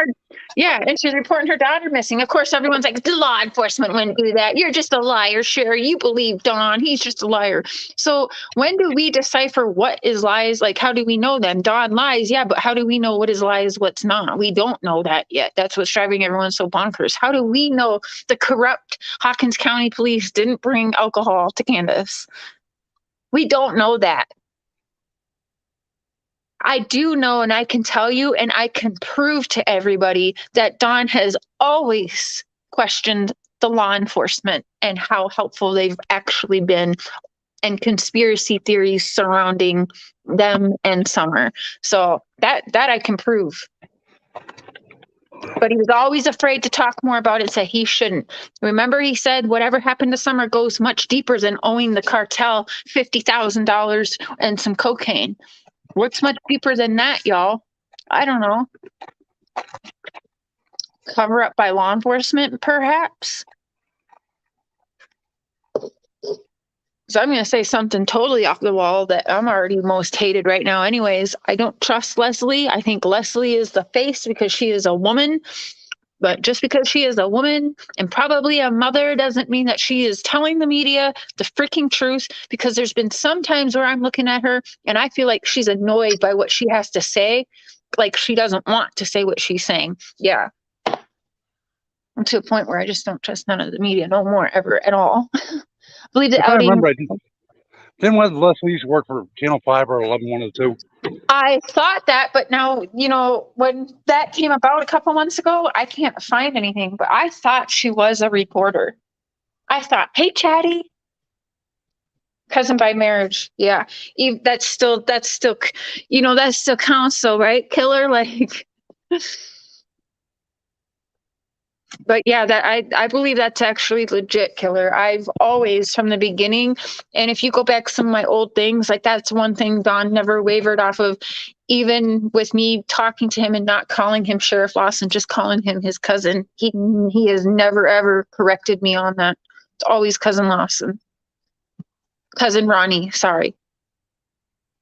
her daughter missing. Of course, everyone's like, the law enforcement wouldn't do that. You're just a liar, Cher. You believe Don. He's just a liar. So when do we decipher what is lies? Like, how do we know them? Don lies, yeah, but how do we know what is lies, what's not? We don't know that yet. That's what's driving everyone so bonkers. How do we know the corrupt Hawkins County police didn't bring alcohol to Candace? We don't know that. I do know, and I can tell you, and I can prove to everybody that Don has always questioned the law enforcement and how helpful they've actually been, and conspiracy theories surrounding them and Summer. So that I can prove. But he was always afraid to talk more about it, said he shouldn't. Remember, he said whatever happened to Summer goes much deeper than owing the cartel $50,000 and some cocaine. What's much deeper than that, y'all? I don't know. Cover up by law enforcement, perhaps? So I'm going to say something totally off the wall that I'm already most hated right now anyways. I don't trust Leslie. I think Leslie is the face because she is a woman. But just because she is a woman and probably a mother doesn't mean that she is telling the media the freaking truth, because there's been some times where I'm looking at her and I feel like she's annoyed by what she has to say. Like she doesn't want to say what she's saying. Yeah. I'm to a point where I just don't trust none of the media no more, ever, at all. I believe the If I outing. remember, didn't Leslie used to work for Channel 5 or 11-102? I thought that, but now, when that came about a couple months ago, I can't find anything, but I thought she was a reporter. I thought, hey, Chatty. Cousin by marriage. Yeah. That's still, that still counts though, right? Killer, like. But yeah, that I believe that's actually legit, Killer. I've always, from the beginning, and if you go back some of my old things, like that's one thing Don never wavered off of, even with me talking to him and not calling him Sheriff Lawson, just calling him his cousin. He has never ever corrected me on that. It's always Cousin Lawson. Cousin Ronnie, sorry.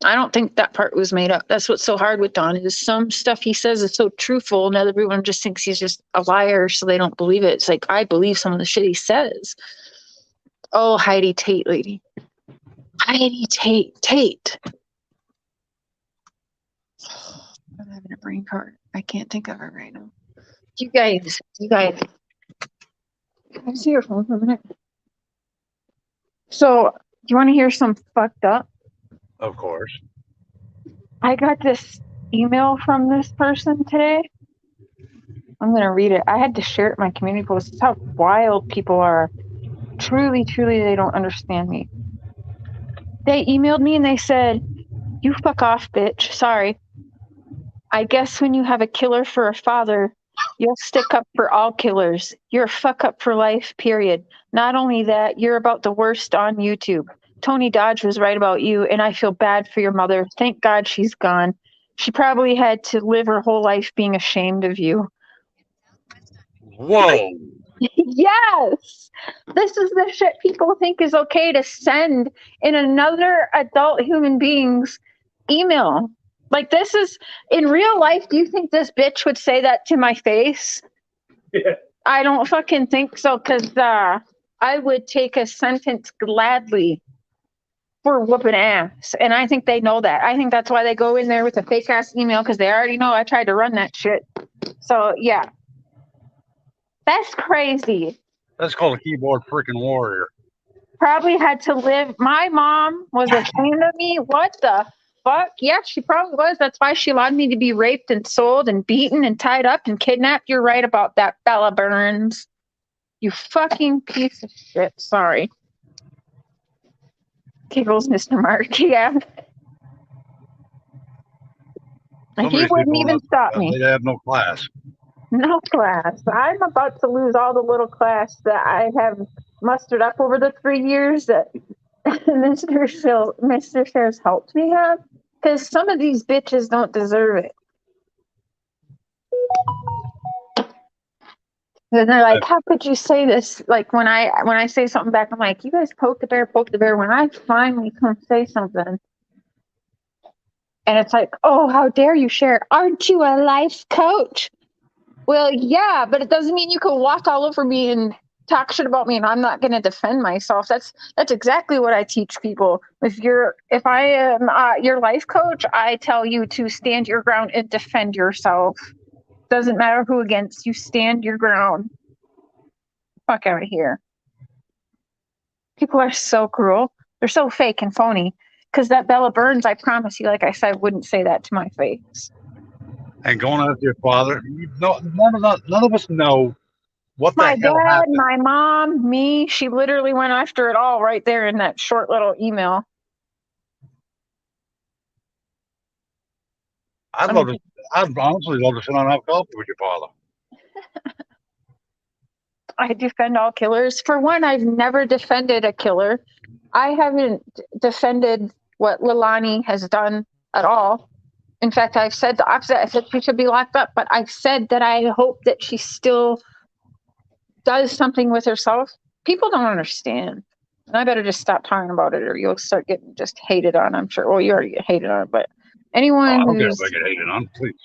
I don't think that part was made up. That's what's so hard with Don, is some stuff he says is so truthful and everyone just thinks he's just a liar, so they don't believe it. It's like, I believe some of the shit he says. Oh, Heidi Tate, lady. Heidi Tate. I'm having a brain fart. I can't think of it right now. You guys. Can I see your phone for a minute? So, do you want to hear some fucked up? Of course. I got this email from this person today. I'm going to read it. I had to share it in my community post. It's how wild people are. Truly, they don't understand me. They emailed me and they said, you fuck off, bitch. Sorry. I guess when you have a killer for a father, you'll stick up for all killers. You're a fuck up for life, period. Not only that, you're about the worst on YouTube. Tony Dodge was right about you, and I feel bad for your mother. Thank God she's gone. She probably had to live her whole life being ashamed of you. Whoa. Yes. This is the shit people think is okay to send in another adult human being's email. Like, this is, in real life, do you think this bitch would say that to my face? Yeah. I don't fucking think so, because I would take a sentence gladly for whooping ass. And I think they know that. I think that's why they go in there with a fake ass email, because they already know I tried to run that shit. So, yeah. That's crazy. That's called a keyboard freaking warrior. Probably had to live. My mom was ashamed of me. What the fuck? Yeah, she probably was. That's why she allowed me to be raped and sold and beaten and tied up and kidnapped. You're right about that, Bella Burns. You fucking piece of shit. Sorry. Giggles, Mr. Mark. Yeah. He wouldn't even stop me. They have no class. No class. I'm about to lose all the little class that I have mustered up over the 3 years that Mr. Shares helped me have. Because some of these bitches don't deserve it. And they're like, how could you say this? Like, when I say something back, I'm like, you guys poke the bear. When I finally come say something, and it's like, oh, how dare you share? Aren't you a life coach? Well, yeah, but it doesn't mean you can walk all over me and talk shit about me and I'm not going to defend myself. That's exactly what I teach people. If I am your life coach, I tell you to stand your ground and defend yourself. Doesn't matter who against you, stand your ground. Fuck out of here. People are so cruel. They're so fake and phony. Because that Bella Burns, I promise you, like I said, wouldn't say that to my face. And going after your father, none of us know what the hell happened. My mom, me, she literally went after it all right there in that short little email. I'd honestly love to sit down and have coffee with your father. I defend all killers. For one, I've never defended a killer. I haven't defended what Leilani has done at all. In fact, I've said the opposite. I said she should be locked up, but I've said that I hope that she still does something with herself. People don't understand. And I better just stop talking about it or you'll start getting just hated on, I'm sure. Well, you already get hated on, but anyone I don't care who's... if I get hated on, please.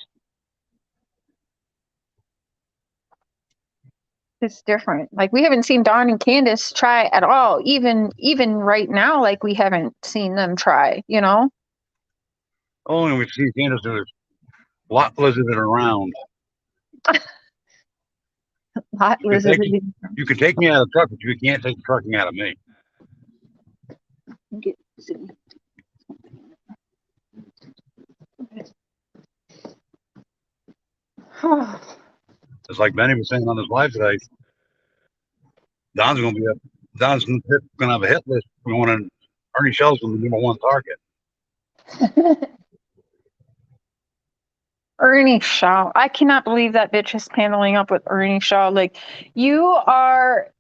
it's different. Like we haven't seen Dawn and Candace try at all. Even right now, like we haven't seen them try, you know? Only we've seen Candace do is lot lizard it around. Hot You can lizard. take- You can take me out of the truck, but you can't take the trucking out of me. It's like Benny was saying on his live today. Don's gonna have a hit list going, and Ernie Shell's gonna be #1 target. Ernie Shaw. I cannot believe that bitch is paneling up with Ernie Shaw. Like, you are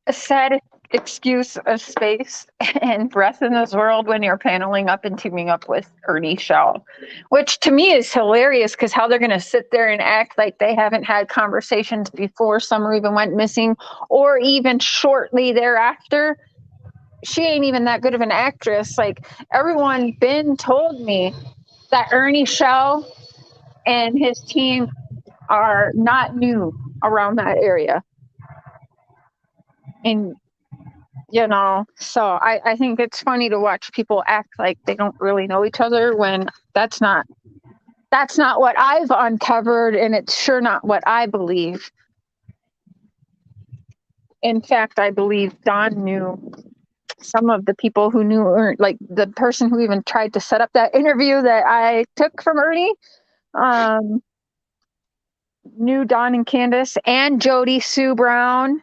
a sad excuse of space and breath in this world when you're paneling up and teaming up with Ernie Shaw, which to me is hilarious because how they're going to sit there and act like they haven't had conversations before Summer even went missing or even shortly thereafter. She ain't even that good of an actress. Like, everyone, Ben told me that Ernie Shaw and his team are not new around that area. And, you know, so I think it's funny to watch people act like they don't really know each other when that's not what I've uncovered, and it's sure not what I believe. In fact, I believe Don knew some of the people who knew, like the person who even tried to set up that interview that I took from Ernie, knew Don and Candace and Jody Sue Brown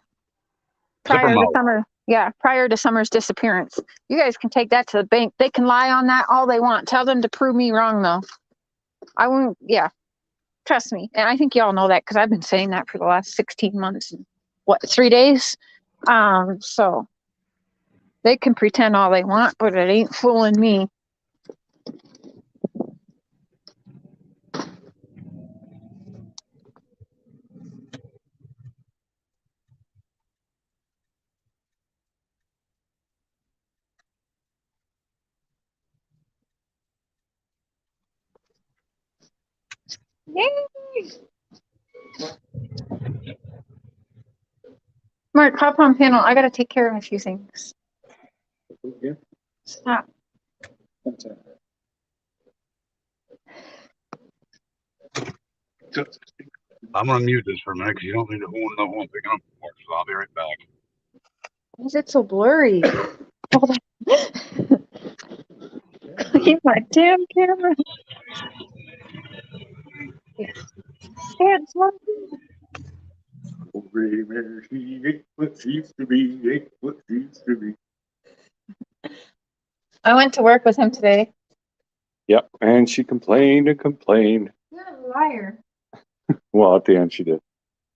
prior to Summer. Yeah, prior to Summer's disappearance. You guys can take that to the bank. They can lie on that all they want. Tell them to prove me wrong, though. I won't. Yeah, trust me. And I think y'all know that because I've been saying that for the last 16 months. And, 3 days? So they can pretend all they want, but it ain't fooling me. Yay! Mark, hop on panel. I gotta take care of a few things. Yeah. Stop. I'm gonna mute this for a minute because you don't need to know who I'm picking up for, so I'll be right back. Why is it so blurry? Hold on. Clean my damn camera. Stand something. She ain't what she used to be, ain't what she used to be. I went to work with him today. Yep, and she complained and complained. You're a liar. Well, at the end she did.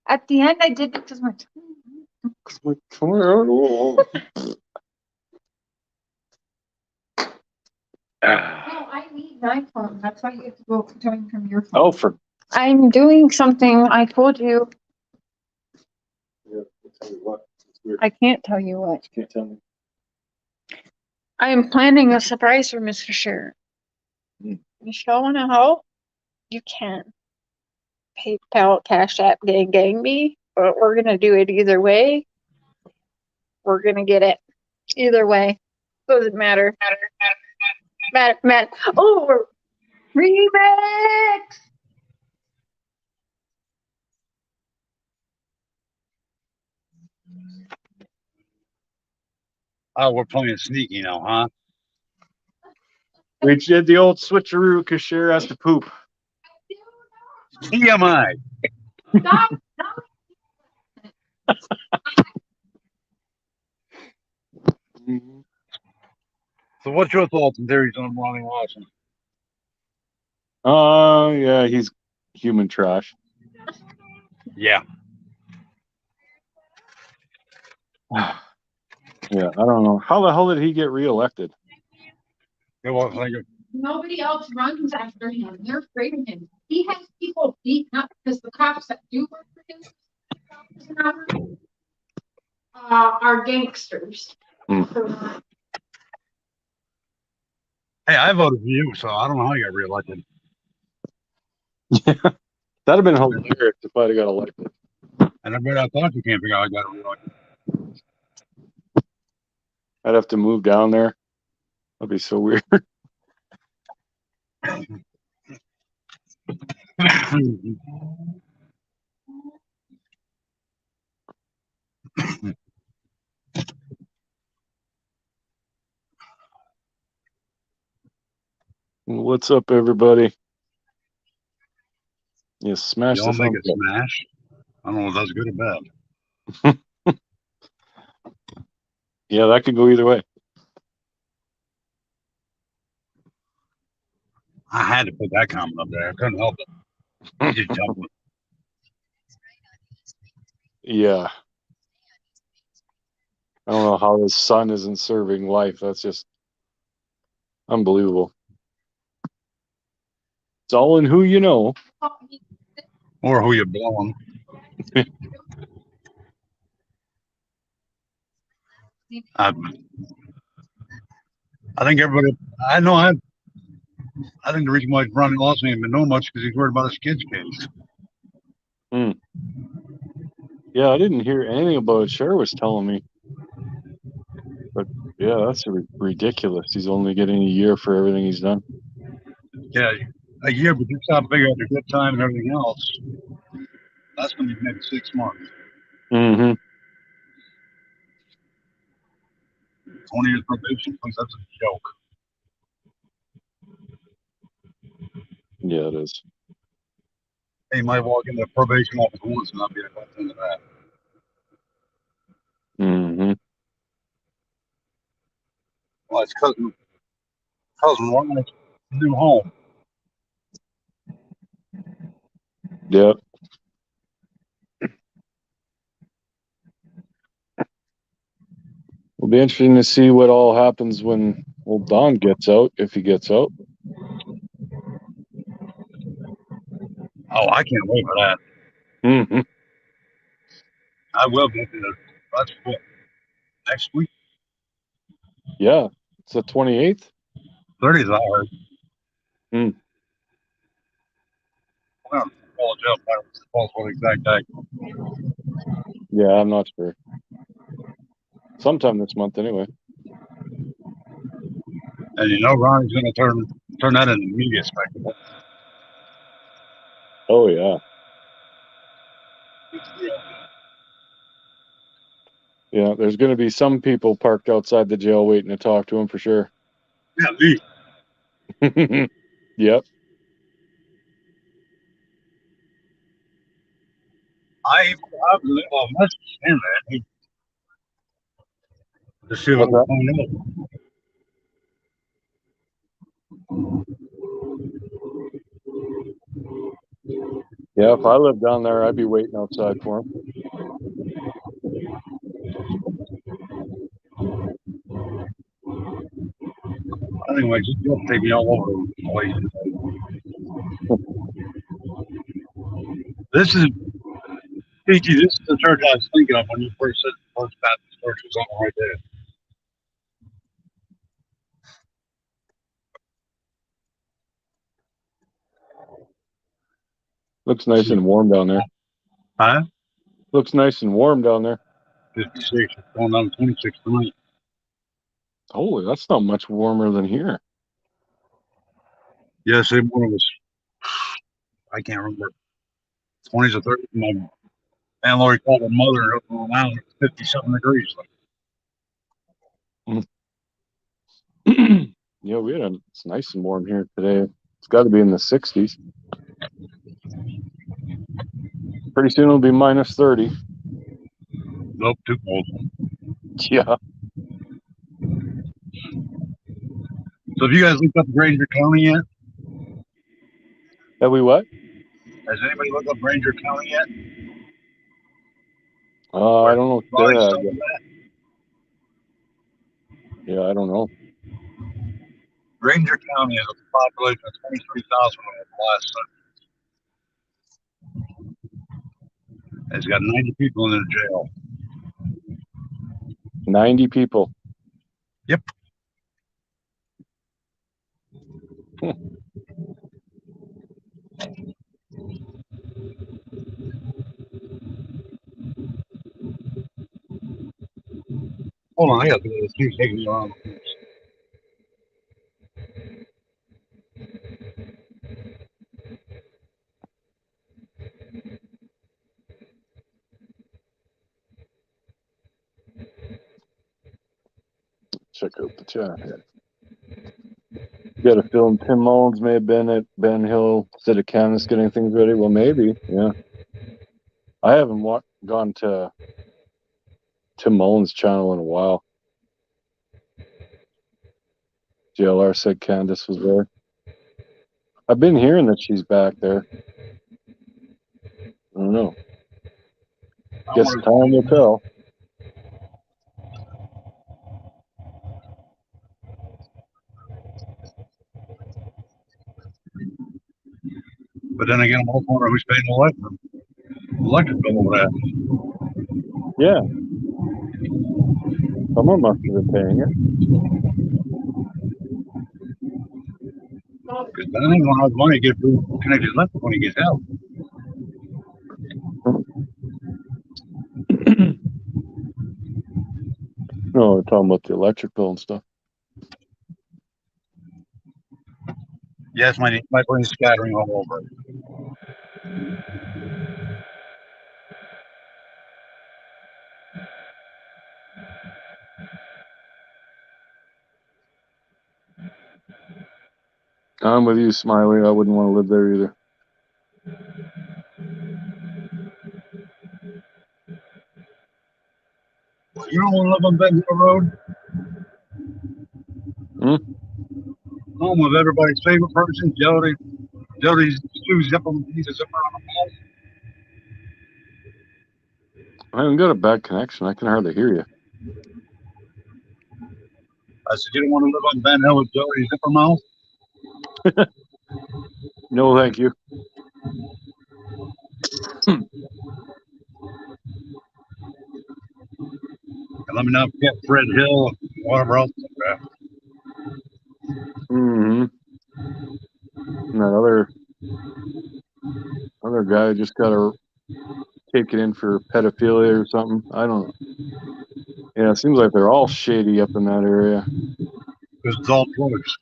At the end, I did because my. No, I need my phone. That's why you have to go coming from your phone. Oh, for I'm doing something. I told you. yeah, I'll tell you what. It's weird. I can't tell you what. You can't tell me. I am planning a surprise for Mr. Fisher. Michelle, want to help? You can. PayPal, Cash App, gang me. But we're gonna do it either way. We're gonna get it either way. Doesn't matter. Matter. Oh, remix. Oh, we're playing sneaky now, huh? We did the old switcheroo because Cher has to poop. TMI. Stop. So what's your thoughts and theories on Ronnie Lawson? Yeah, he's human trash. Yeah. Yeah, I don't know. How the hell did he get reelected? It was like Nobody else runs after him. They're afraid of him. He has people beaten up because the cops that do work for him are gangsters. Mm. hey, I voted for you, so I don't know how you got reelected. That'd have been hilarious if I'd have got elected. And And everybody I talked to can't figure out how I got it wrong. I'd have to move down there. That'd be so weird. What's up, everybody? You smash Y'all the make thumbs it up. smash. I don't know if that's good or bad. Yeah, that could go either way. I had to put that comment up there. I couldn't help it. I just jumped with Yeah. I don't know how his son isn't serving life. That's just unbelievable. It's all in who you know. or who you're blowing. I think everybody. I think the reason why Ronnie Lawson ain't been known much because he's worried about his kid's case. Yeah, I didn't hear anything about it. Cher was telling me. But yeah, that's ridiculous. He's only getting a year for everything he's done. Yeah, a year, but you stop figuring out the good time and everything else. That's going to be maybe 6 months. Mm-hmm. 20 years probation, please, that's a joke. Yeah, it is. He might walk into the probation office once and not be able to into that. Mm-hmm. Well, it's cousin Ronnie's new home. Yep. It'll be interesting to see what all happens when old Don gets out, if he gets out. Oh, I can't wait for that. Mm-hmm. I will get there. That's what, next week, Yeah, it's the 28th. 30th, I heard. Hmm. Well, call it up. I don't know what exact day. Yeah, I'm not sure. Sometime this month, anyway. And you know Ronnie's going to turn that into media spectacle. Oh, yeah. Yeah, there's going to be some people parked outside the jail waiting to talk to him for sure. Yeah, me. Yep. I believe I'll message him, man. To see what What's we that? find out. Yeah, if I lived down there, I'd be waiting outside for him. Anyway, just you'll take me all over the place. This is, Peachy, this is the church I was thinking of when you first said First Baptist Church was on right there. Looks nice and warm down there. Huh? Looks nice and warm down there. 56. It's going down to 26 tonight. Holy, that's not much warmer than here. Yes, it was. I can't remember. 20s or 30s. My landlord called her mother up and around 57 degrees. Yeah, it's nice and warm here today. It's got to be in the 60s. Pretty soon it'll be minus 30. Nope, too cold. Yeah. So have you guys looked up Granger County yet? Have we what? Has anybody looked up Granger County yet? I don't know if Ronnie Sarah has started yet. that? Yeah, I don't know. Granger County has a population of 23,000 over the last census. It's got 90 people in the jail. 90 people. Yep. Hold on, I got to see taking me around. Check out the chat here. Got a feeling Tim Mullins may have been at Ben Hill instead of Candace getting things ready. Well, maybe, yeah. I haven't gone to Tim Mullins' channel in a while. JLR said Candace was there. I've been hearing that she's back there. I don't know. Guess time will tell. But then again, I'm also wondering who's paying the electric bill over that. Yeah. Someone must have been paying it. Because I don't know how much money to get through connected electric when he gets out. No, we're talking about the electric bill and stuff. Yes, my brain's scattering all over. I'm with you, Smiley. I wouldn't want to live there either. You don't want to live on Ben Hill Road? Home of everybody's favorite person, Jody. Jody's Stu Zipper. He's a zipper on the wall. I haven't got a bad connection. I can hardly hear you. I said, you don't want to live on Ben Hill with Jody Zipper Mouth? No, thank you. And let me not forget Fred Hill and whatever else. Mm-hmm. And that other guy just got a ticket in for pedophilia or something. I don't know. Yeah, it seems like they're all shady up in that area. Because it's all drugs.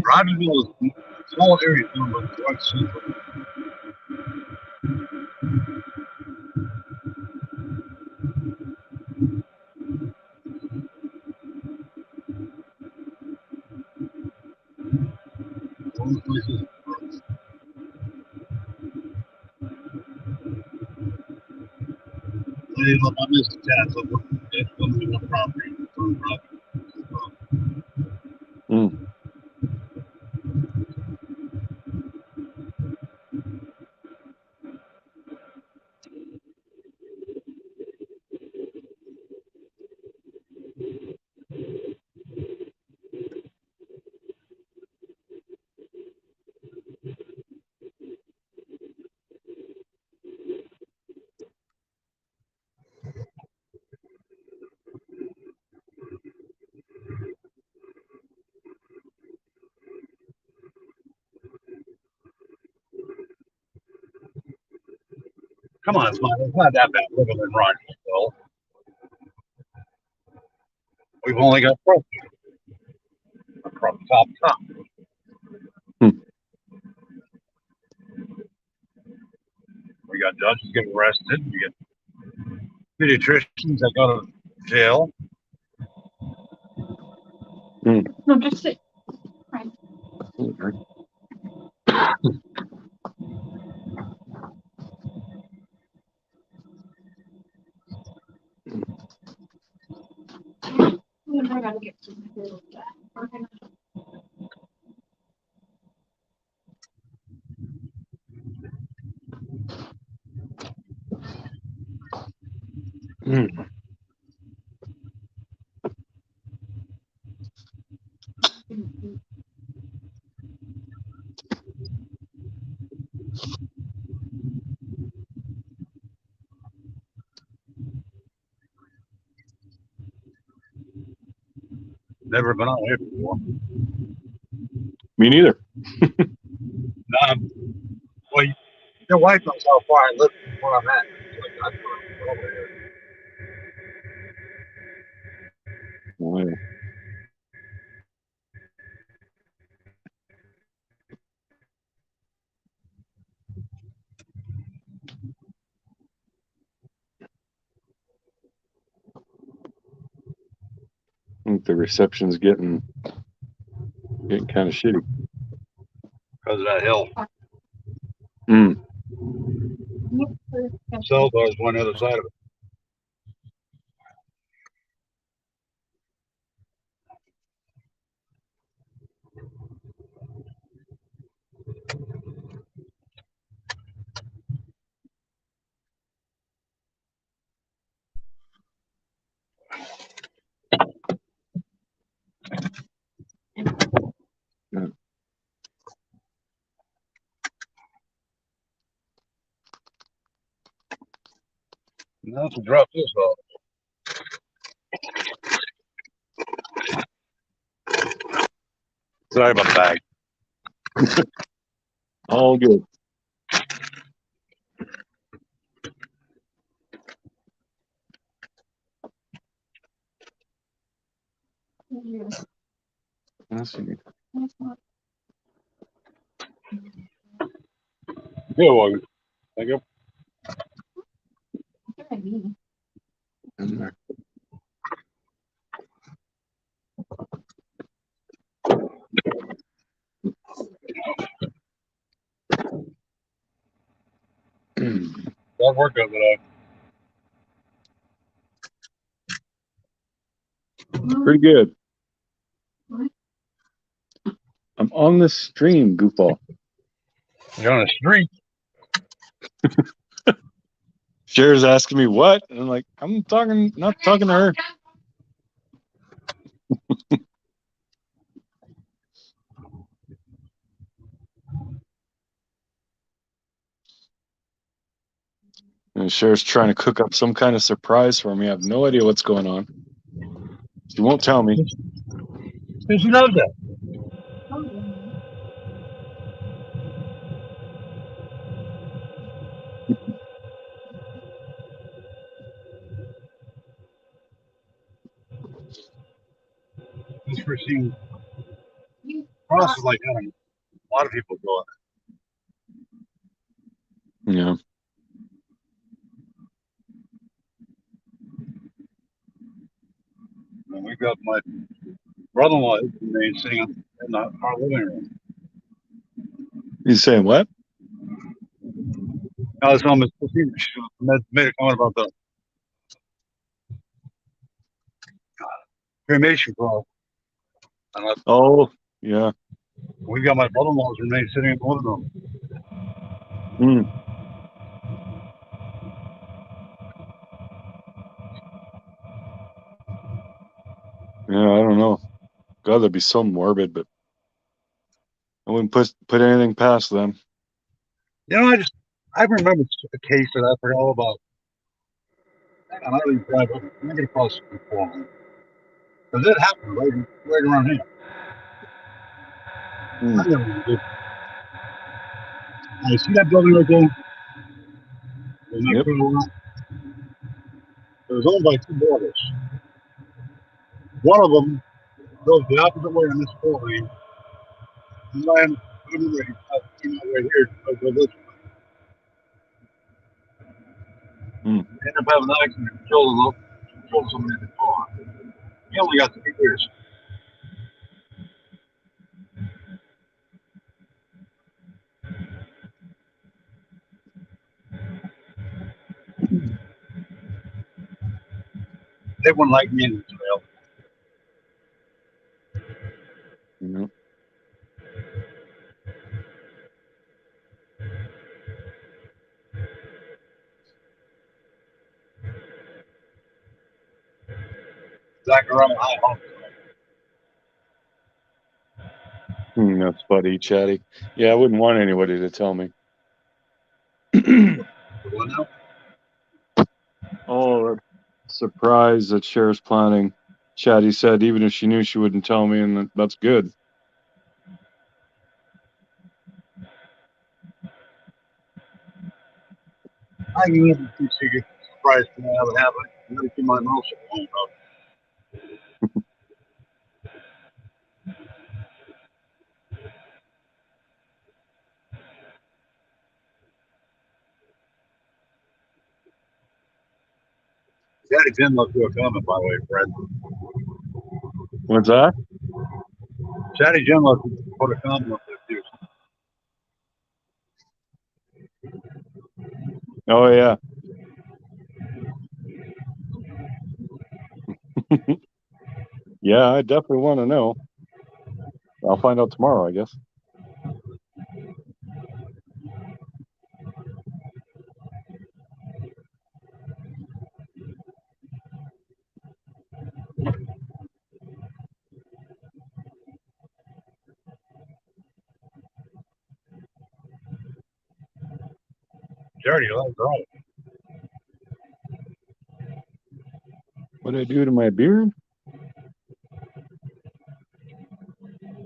Rogersville is a small area known by the drug central. All the places. They look on this chat, so it's going to be one property. Come on, Smiley. It's not that bad living in Rogersville. We've only got Pro from top to top. We got judges getting arrested. We get pediatricians that go to jail. No, just sit. I gotta get some food. Never been out here before. Me neither. Well, Your wife knows how far I live from where I'm at. Like, I'm over here. Oh, yeah. I think the reception's getting kind of shitty. Because of that hill. Mm. Cell doors one other side of it. Now to drop this off. Sorry about the bag. All good. Let's see. You're welcome. Thank you. In there. That worked out today. Pretty good. I'm on the stream, goofball. You're on the street. Cher's asking me what? And I'm like, I'm talking, not talking to her. And Cher's trying to cook up some kind of surprise for me. I have no idea what's going on. She won't tell me. She knows that. Just for seeing process like that. A lot of people do it. Yeah. And we got my brother-in-law sitting in our living room. You saying what? I was telling Miss Christine, she made a comment about the cremation club. And Oh, yeah. we got my brother-in-law's remain sitting in the living room. Hmm. Yeah, I don't know. God, that'd be so morbid, but I wouldn't put anything past them. You know, I remember a case that I forgot all about. And I don't even drive up. I'm going to cross the phone. Because it happened right around here. Hmm. I never even did. Now, you see that building right there? Yep. It was owned by two brothers. One of them goes the opposite way on this 4 lane. And I'm ready. Came out right here. I go this way. Hmm. Ended up having an accident and killed somebody in the car. He only got 3 years. They wouldn't like me in the trail. Yeah. Back around high home. That's funny, Chatty. Yeah, I wouldn't want anybody to tell me. Oh, surprise that Cher's planning. Chatty said even if she knew, she wouldn't tell me, and that's good. I can even see you surprised when I would have it. Never keep my mouth shut. Daddy Jim loves to a comment, by the way, Fred. What's that? Daddy Jim loves to put a comment up there too. Oh yeah. Yeah, I definitely want to know. I'll find out tomorrow, I guess. Jerry, you let go. What did I do to my beard?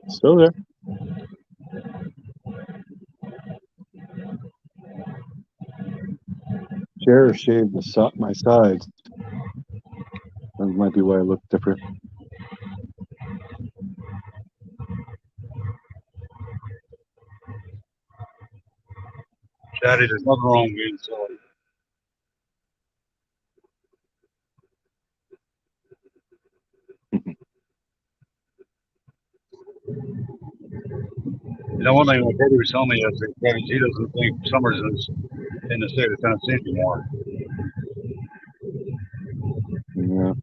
Still there. Sheriff shaved my sides. That might be why I look different. Daddy, there's nothing wrong with being silly. You know, one thing my brother was telling me is that he doesn't think Summers is in the state of Tennessee anymore. Yeah.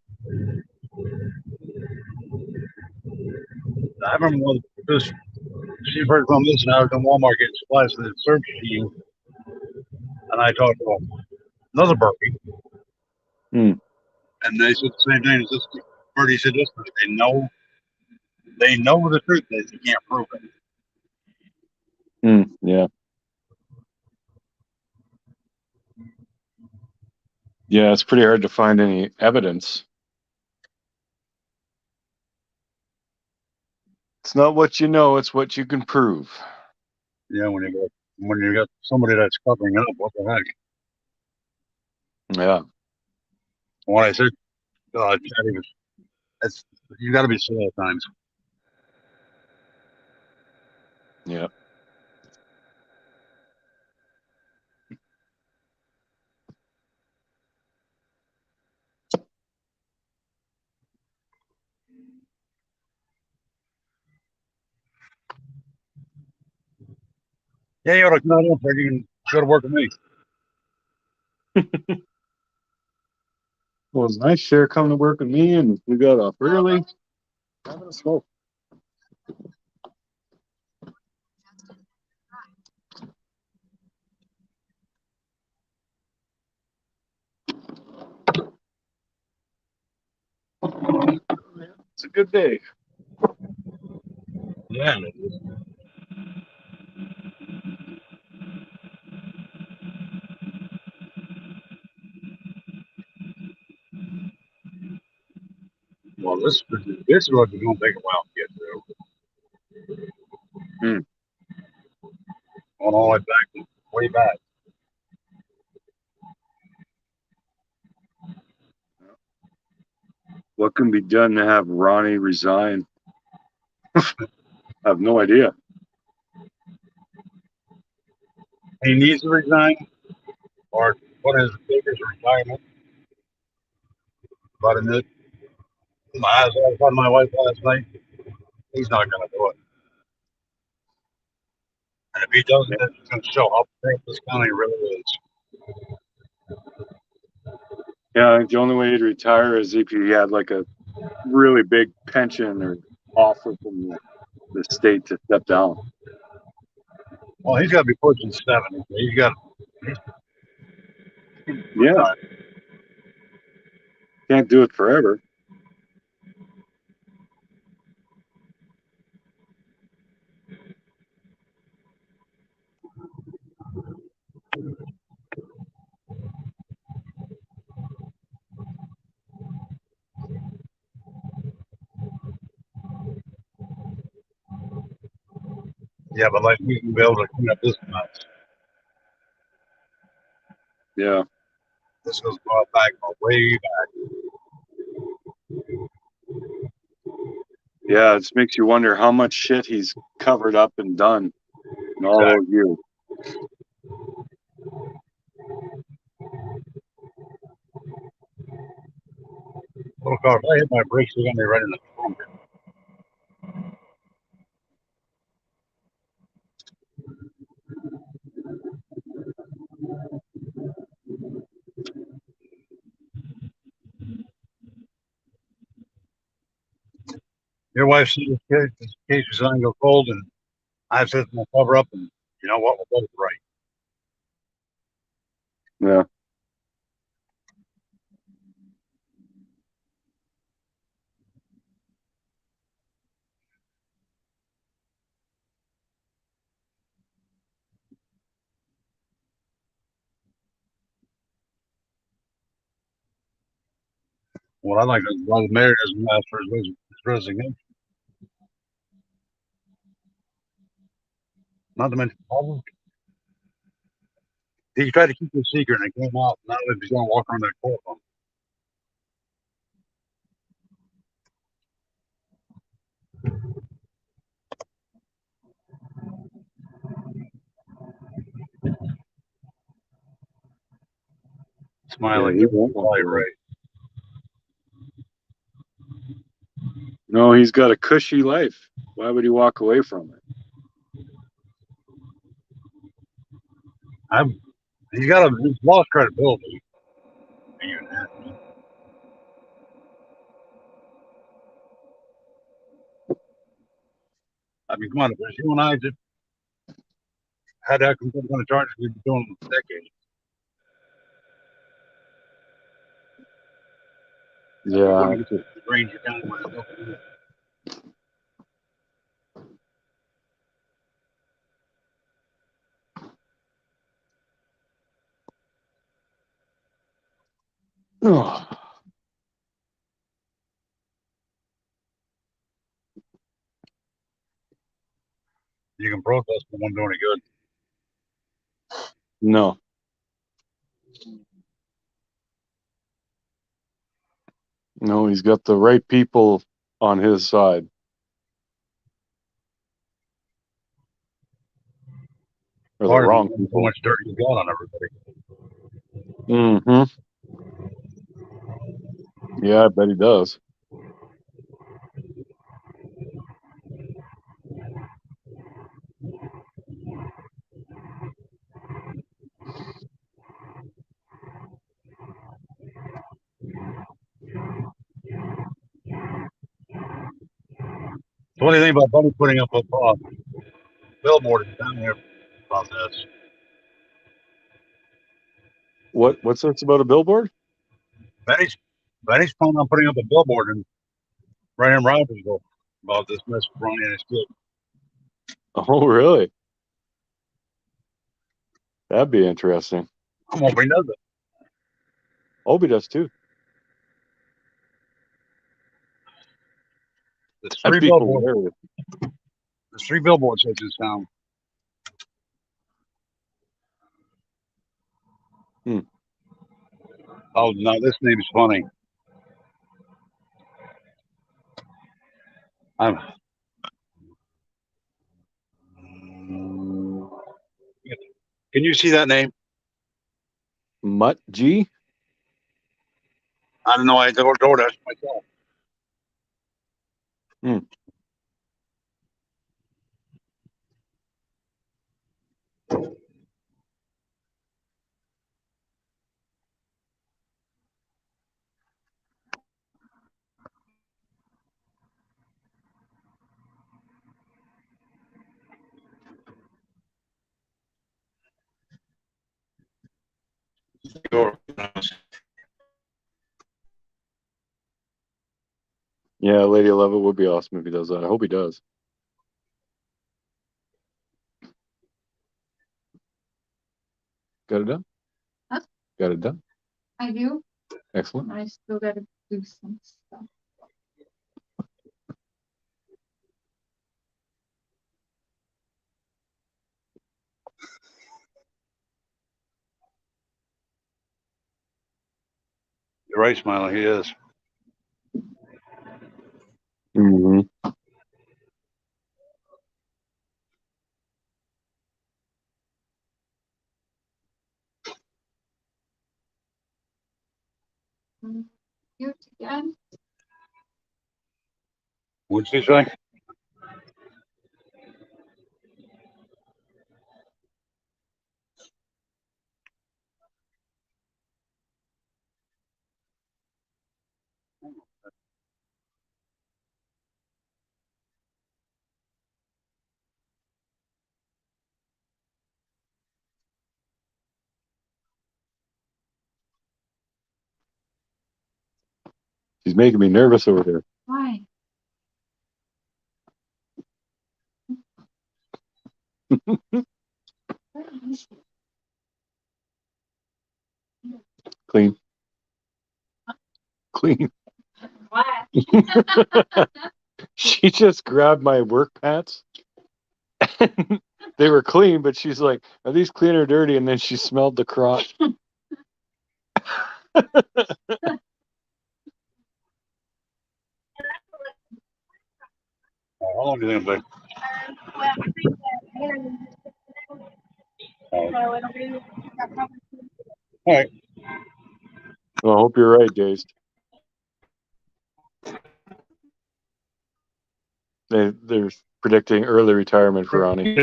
I remember when this, she heard from this, and I was in Walmart getting supplies for the search team, and I talked to another Berkey, Hmm. and they said the same thing as this. Birdie said this, but they know the truth is you can't prove it. Yeah. Yeah, it's pretty hard to find any evidence. It's not what you know, it's what you can prove. Yeah, when you got somebody that's covering it up, what the heck? Yeah. When I said, Chatty was, that's you got to be silly at times. Yeah. Yeah, you ought to come out here so you can go to work with me. Well, it's nice Cher coming to work with me, and we got off early. Having a smoke. It's a good day. Yeah. Well, this road is going to take a while to get through. Going all the way back. What can be done to have Ronnie resign? I have no idea. He needs to resign or put his papers retirement. But in this, as I was on my wife last night, he's not going to do it. And if he doesn't, it's going to show how bad this county really is. Yeah, I think the only way he'd retire is if he had like a really big pension or offer from the state to step down. Well, he's got to be pushing 70. He's got. Yeah. Can't do it forever. Yeah, but like we can be able to clean up this mess. Yeah. This goes back way back. Yeah, it just makes you wonder how much shit he's covered up and done in all those years. Little car, if I hit my brakes, they're gonna be right in the front. Your wife said this case was going to go cold, and I said, "I'm gonna cover up," and you know what? We're both right. Yeah. What I like is why the mayor doesn't ask for his resignation. Not to mention, he tried to keep it a secret, and it came out. Now that he's going to walk around that courtroom. Smiley, Yeah, he won't walk probably away. right. No, he's got a cushy life. Why would he walk away from it? He's lost credibility. I mean, come on, if you and I just had that kind of charges we've been doing for decades. Yeah. The Ranger County was looking at. Oh, You can protest, but won't do any good. no. No, he's got the right people on his side. Or the Part of wrong it, so people. much dirt you got on everybody. Mm-hmm. Yeah, I bet he does. So what do you think about Buddy putting up a billboard down there about this? What's this about a billboard? Benny's planning on putting up a billboard right in Rogersville about this mess with Ronnie and his kid. Oh, really? That'd be interesting. I'm hoping he does it. Obi does too. There's That'd three be billboards. hilarious. There's 3 billboards in this town. Oh no, this name's funny. I'm. Can you see that name? Mutt G? I don't know. I DoorDash myself. Hmm. Yeah, Lady Love It would be awesome if he does that. I hope he does. Got it done? Huh? Got it done. I do. Excellent. I still gotta do some stuff. You're right, Smiley, he is. Mm-hmm. You again? What'd she say? She's making me nervous over there. Why? Clean. Clean. What? She just grabbed my work pants. They were clean, but she's like, "Are these clean or dirty?" And then she smelled the crotch. How long do you think it'll take? All right. Well, I hope you're right, Daze. They're predicting early retirement for Ronnie.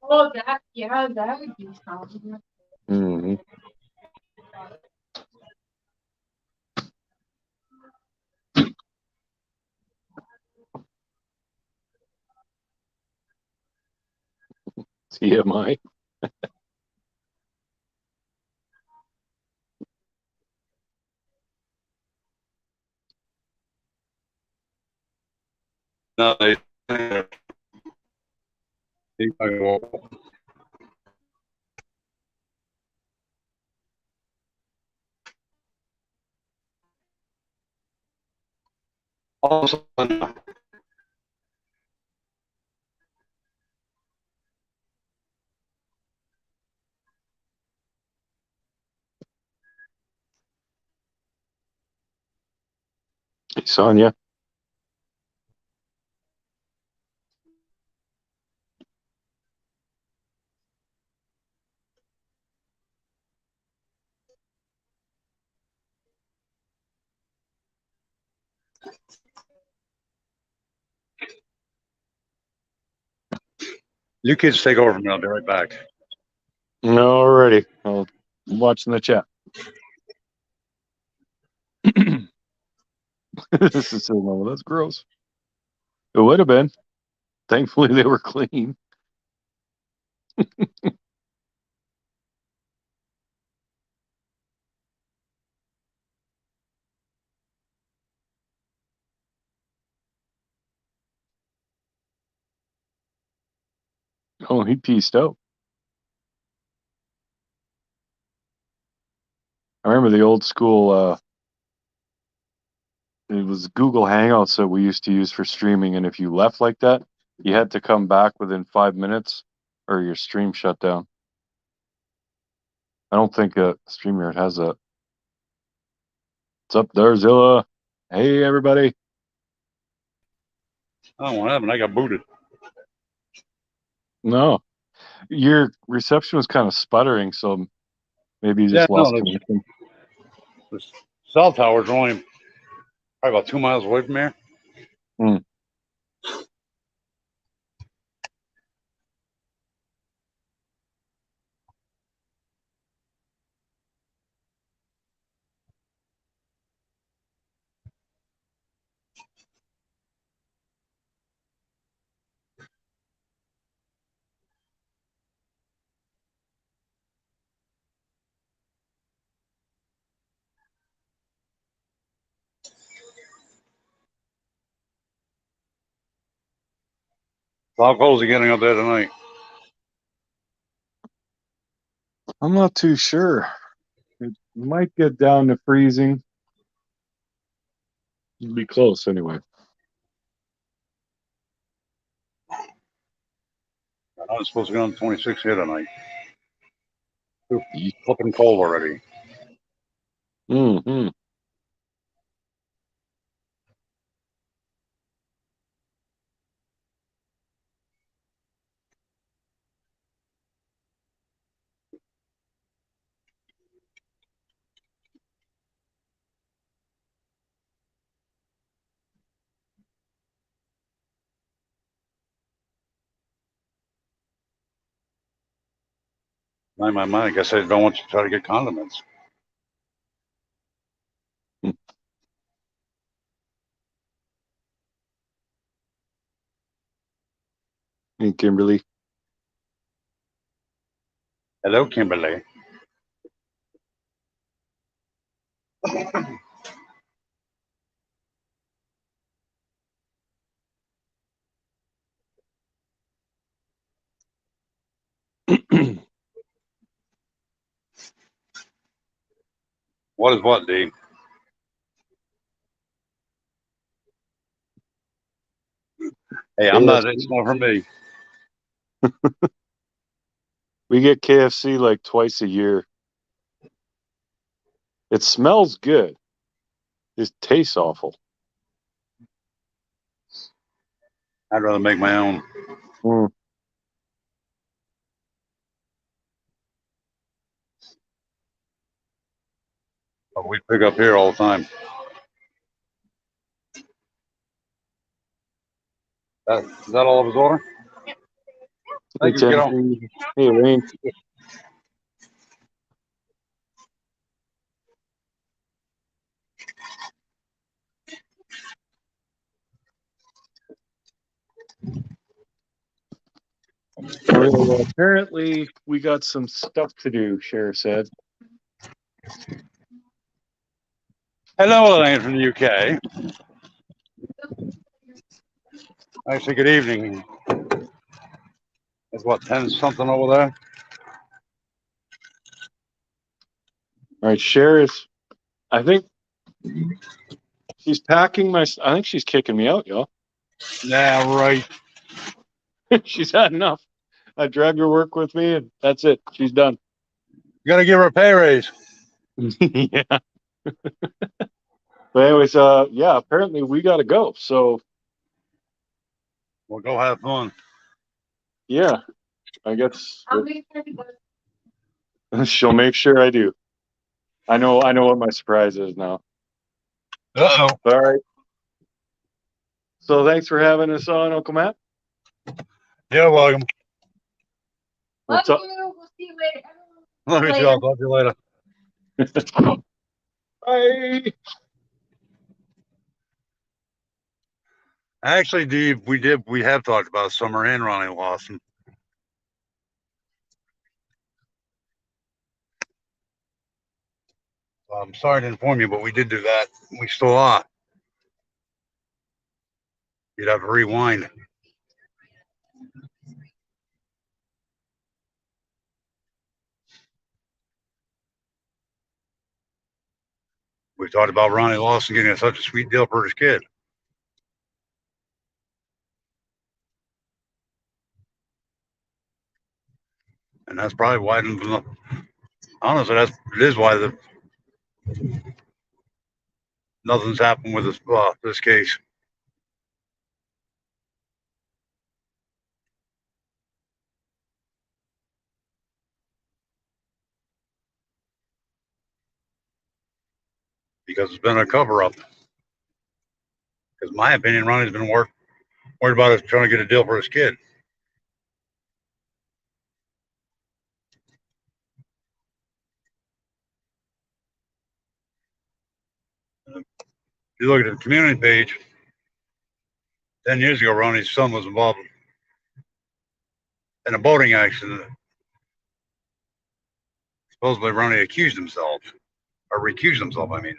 Oh, that would be something. Mm-hmm. TMI. No, they. Also, Hey, Sonia. you kids take over from me. I'll be right back. Alrighty. I'm watching the chat. This is so low. That's gross. It would have been. Thankfully, they were clean. Oh, he pieced out. I remember the old school. It was Google Hangouts that we used to use for streaming, and if you left like that, you had to come back within 5 minutes, or your stream shut down. I don't think StreamYard has that. What's up there, Zilla? Hey, everybody. I don't know what happened. I got booted. No, your reception was kind of sputtering, so maybe you Yeah, just no, lost connection. the cell towers are only probably about 2 miles away from here. Hmm. So how cold is it getting up there tonight? I'm not too sure. It might get down to freezing. It'll be close anyway. I know it's supposed to be on 26 here tonight. Ye- Flipping cold already. Mm-hmm. My mind. I guess they don't want you to try to get condiments. Hey, Kimberly. Hello, Kimberly. What is what, D? Hey, I'm not. It's not for me. We get KFC like twice a year. It smells good. It tastes awful. I'd rather make my own. Mm. But we pick up here all the time. Is that all of his order? Thank you, kiddo. Hey, Lane. Well, apparently, we got some stuff to do, Sheriff said. Hello, Elaine from the UK. Actually, good evening. It's what, 10 something over there? All right, Sheriff. I think she's packing my. I think she's kicking me out, y'all. Yeah, right. She's had enough. I dragged her work with me, and that's it. She's done. You gotta give her a pay raise. Yeah. But anyways, yeah. Apparently, we got to go. So Well, go have fun. yeah, I guess I'll make sure to go. she'll make sure I do. I know what my surprise is now. Uh-oh. All right. So thanks for having us on, Uncle Matt. You're welcome. Love What's up? you. We'll see you later. Love you too. I'll talk to you later. Bye. Actually, Dave, we have talked about Summer and Ronnie Lawson. I'm sorry to inform you, but we did do that. We still are. You'd have to rewind. We talked about Ronnie Lawson getting such a sweet deal for his kid. And that's probably why, honestly, it is why nothing's happened with this case. Because it's been a cover up. Because in my opinion, Ronnie's been worried about us trying to get a deal for his kid. If you look at the community page, 10 years ago, Ronnie's son was involved in a boating accident. Supposedly, Ronnie accused himself, or recused himself, I mean.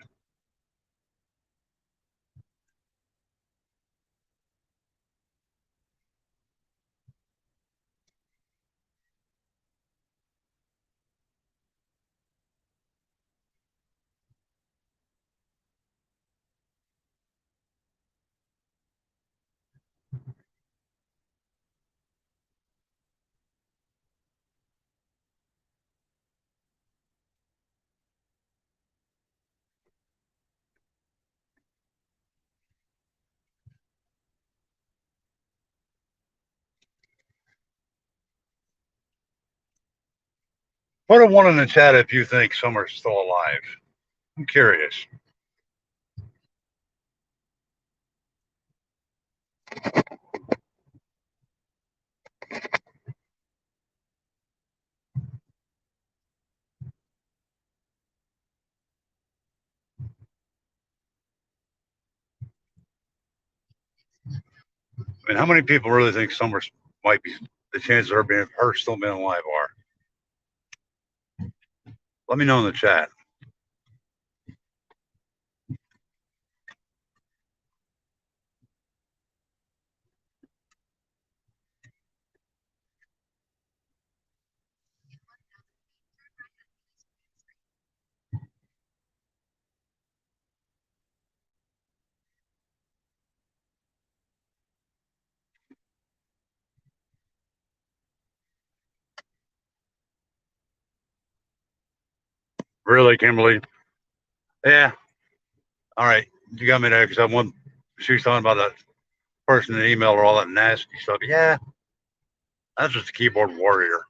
Put a one in the chat if you think Summer's still alive. I'm curious. I mean, how many people really think Summers might be, the chances of her still being alive are? Let me know in the chat. Really, Kimberly? Yeah. All right. You got me there because she was talking about that person that emailed her all that nasty stuff. Yeah. That's just a keyboard warrior.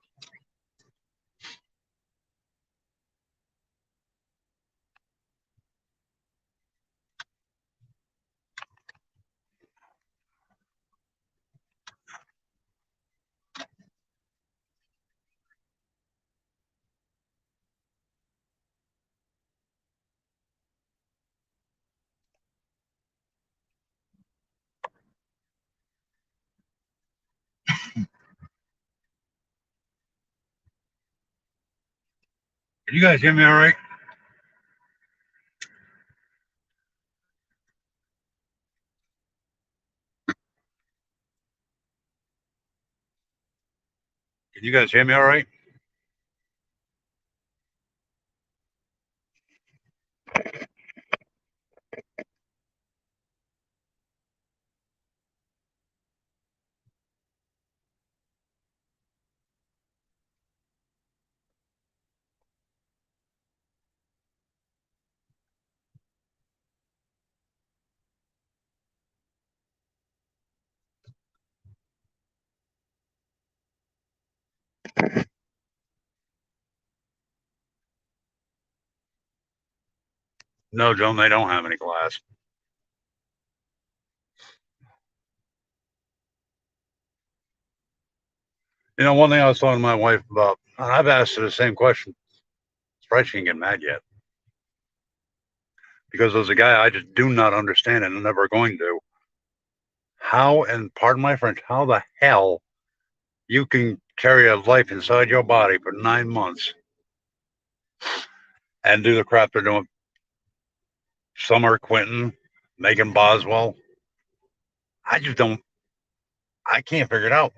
Can you guys hear me all right? Can you guys hear me all right? No, Joan, they don't have any glass. You know, one thing I was talking to my wife about, and I've asked her the same question. Surprised she didn't get mad yet. Because there's a guy I just do not understand and I'm never going to. How, and pardon my French, how the hell you can carry a life inside your body for 9 months and do the crap they're doing? Summer Quinton, Megan Boswell. I just don't, I can't figure it out.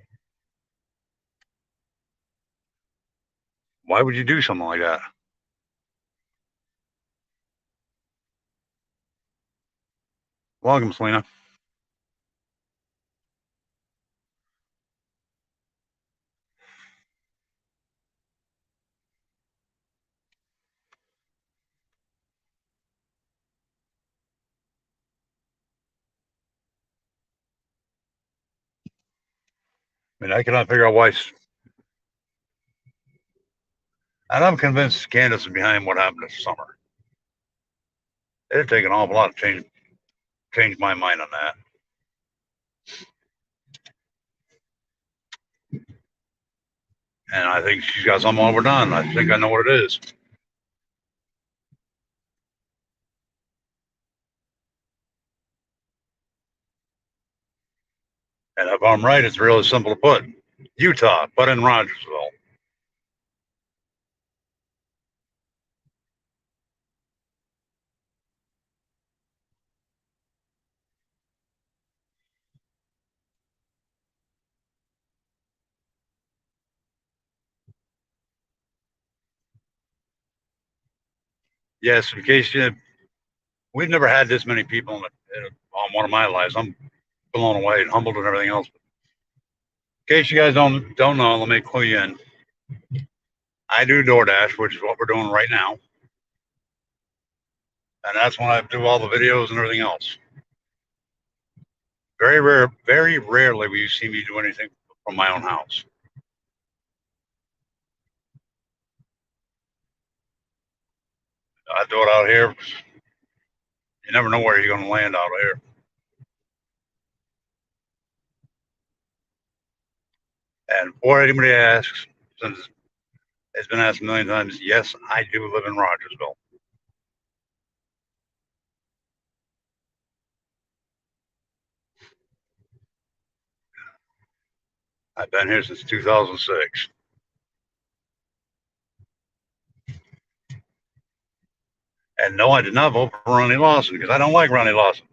Why would you do something like that? Welcome, Selena. I mean, I cannot figure out why. And I'm convinced Candace is behind what happened this summer. It'd take an awful lot to change my mind on that. And I think she's got something overdone. I think I know what it is. And if I'm right, it's really simple to put. Utah, but in Rogersville. Yes, in case we've never had this many people on one of my lives. I'm blown away and humbled and everything else. In case you guys don't know, let me clue you in. I do DoorDash, which is what we're doing right now. And that's when I do all the videos and everything else. Very rarely will you see me do anything from my own house. I do it out here. You never know where you're going to land out here. And before anybody asks, since it's been asked a million times, yes, I do live in Rogersville. I've been here since 2006. And no, I did not vote for Ronnie Lawson because I don't like Ronnie Lawson.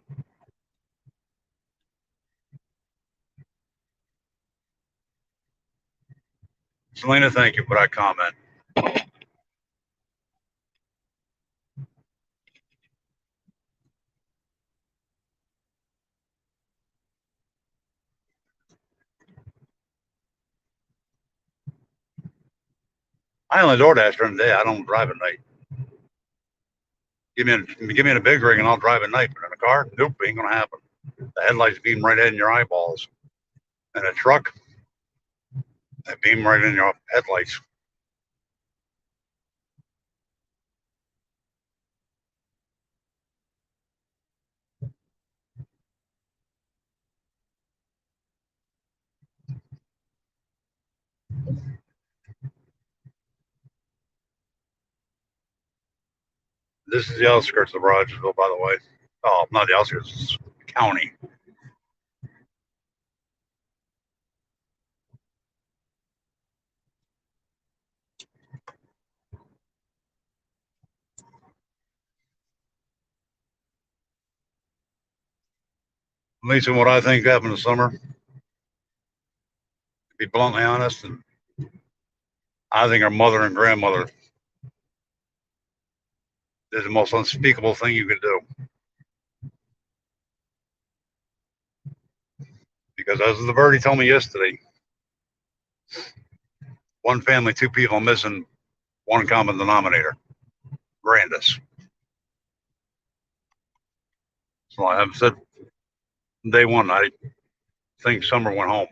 Selena, thank you for that comment. I only DoorDash during the day. I don't drive at night. Give me in a big rig and I'll drive at night. But in a car, nope, ain't gonna happen. The headlights beam right in your eyeballs. In a truck, they beam right in your headlights. This is the outskirts of Rogersville, by the way. Oh, not the outskirts, it's the county. Lisa, what I think happened this summer, to be bluntly honest, and I think our mother and grandmother did the most unspeakable thing you could do. Because as the birdie told me yesterday, one family, two people missing, one common denominator, Grandis. So I have said day one, I think Summer went home.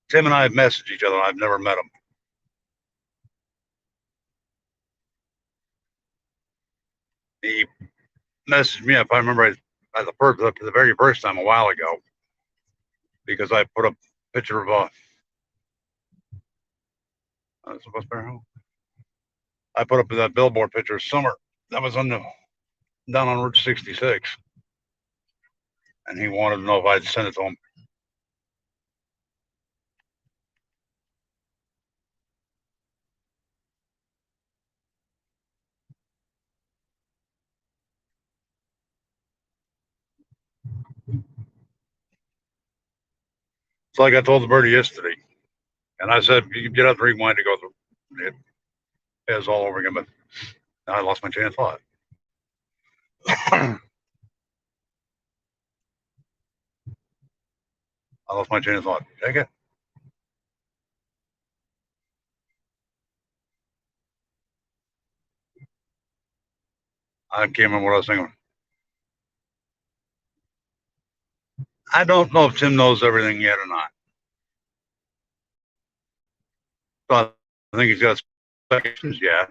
Tim and I have messaged each other. I've never met him. He messaged me, if I remember, at the very first time a while ago, because I put a picture of I put up that billboard picture of Summer that was down on Route 66, and he wanted to know if I'd send it to him. It's like I told the birdie yesterday, and I said you can get out the rewind to go through it as all over again, but I lost my train of thought. I lost my train of thought. Take it. I can't remember what I was thinking. I don't know if Tim knows everything yet or not. But I think he's got speculations, yeah.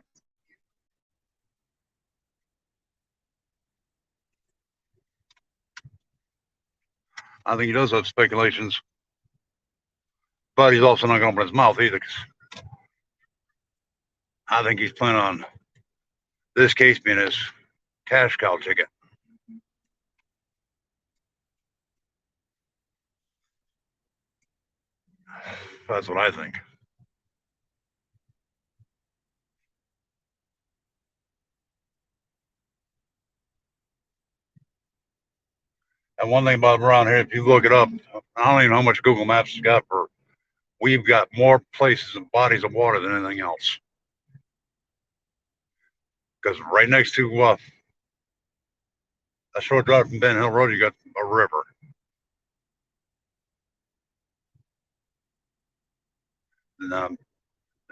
I think he does have speculations, but he's also not going to open his mouth either. I think he's planning on this case being his cash cow ticket. That's what I think. And one thing about around here, if you look it up, I don't even know how much Google Maps has got for. We've got more places and bodies of water than anything else. Because right next to a short drive from Ben Hill Road, you got a river. And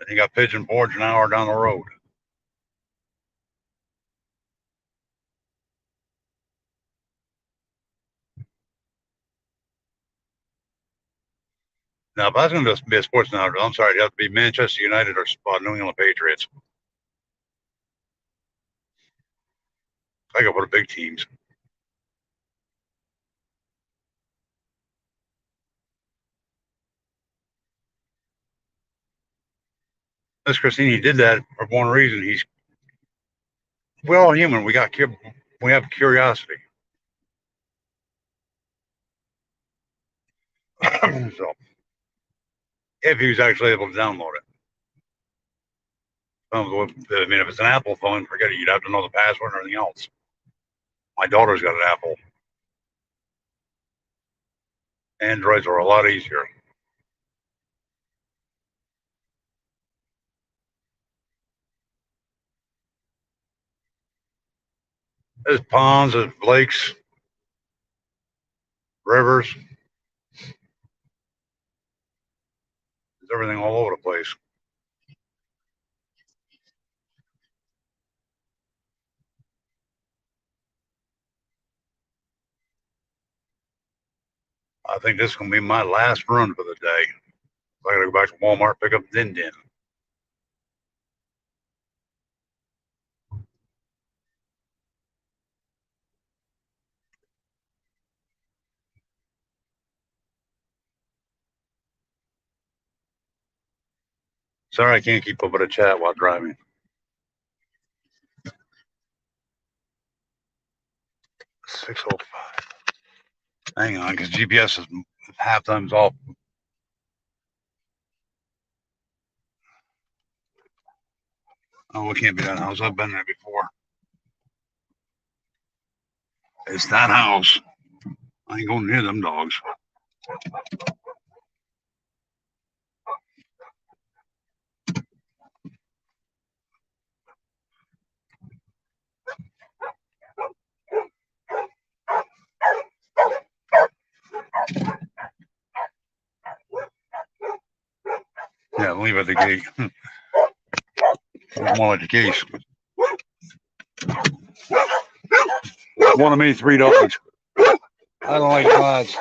you got Pigeon Forge an hour down the road. Now, if I was going to be a sports announcer, I'm sorry, it'd have to be Manchester United or New England Patriots. I go for the big teams. This Christine did that for one reason. We're all human. We have curiosity. So, if he was actually able to download it. I mean, if it's an Apple phone, forget it. You'd have to know the password and everything else. My daughter's got an Apple. Androids are a lot easier. There's ponds, there's lakes, rivers. There's everything all over the place. I think this is going to be my last run for the day. I got to go back to Walmart, pick up Din Din. Sorry, I can't keep up with a chat while driving. $6:05. Hang on, because GPS is half times off. Oh, it can't be that house. I've been there before. It's that house. I ain't going near them dogs. Yeah, leave at the gate. More like the case. One of me, 3 dogs. I don't like dogs.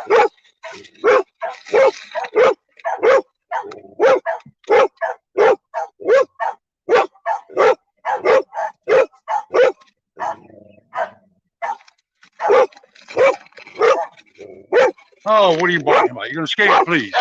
Oh, what are you barking about? You're gonna escape, please.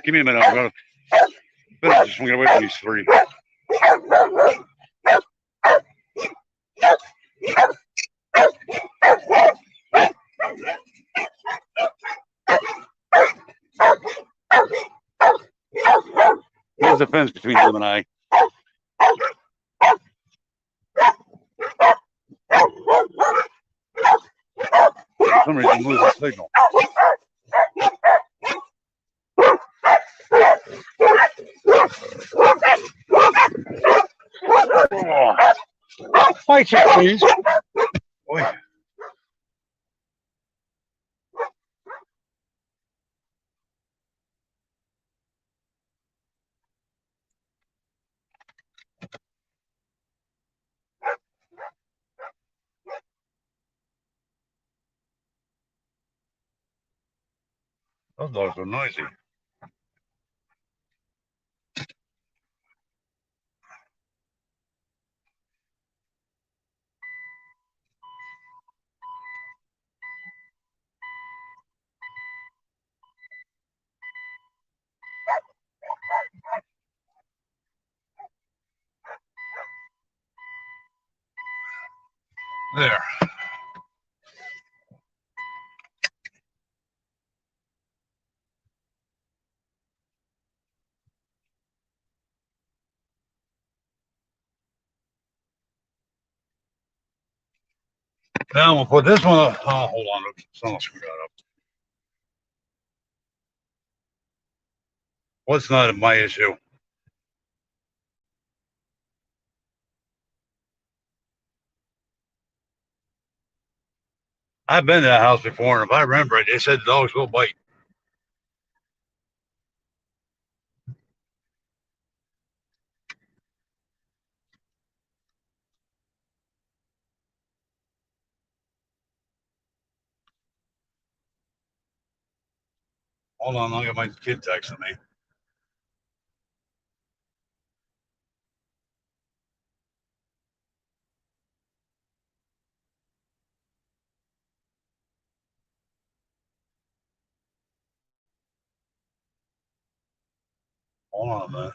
Give me a minute. I'm gonna just get away from these 3. There's a fence between them and I. For some reason, I'm losing the signal. Oh. Fight you, please. Boy. Those dogs are noisy. There. Now we'll put this one up. Oh, hold on. Someone screwed that up. What's not my issue? I've been to that house before, and if I remember it, they said dogs will bite. Hold on, I'll get my kid texting me. Hold on a minute.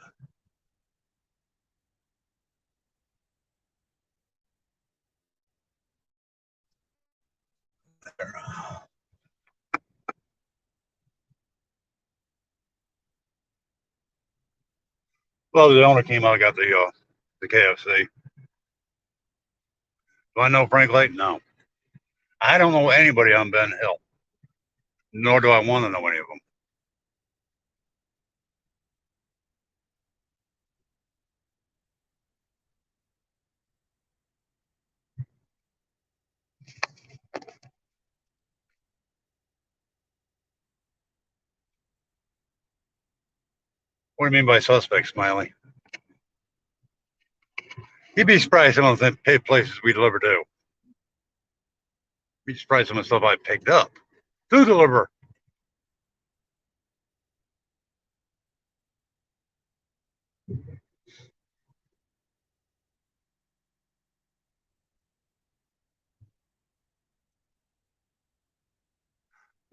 There. Well, the owner came out and got the KFC. Do I know Frank Layton? No. I don't know anybody on Ben Hill, nor do I want to know any of them. What do you mean by suspect, Smiley? You'd be surprised some of the places we deliver to. You'd be surprised some of the stuff I picked up to deliver.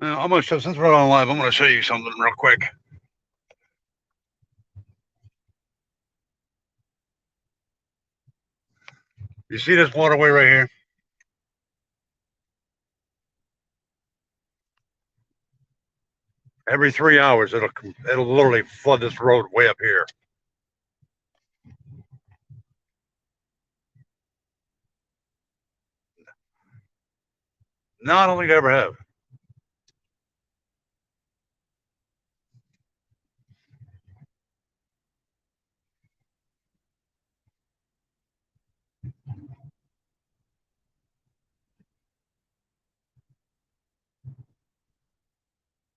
I'm going to show, since we're on live, I'm going to show you something real quick. You see this waterway right here? Every 3 hours, it'll literally flood this road way up here. No, I don't think I ever have.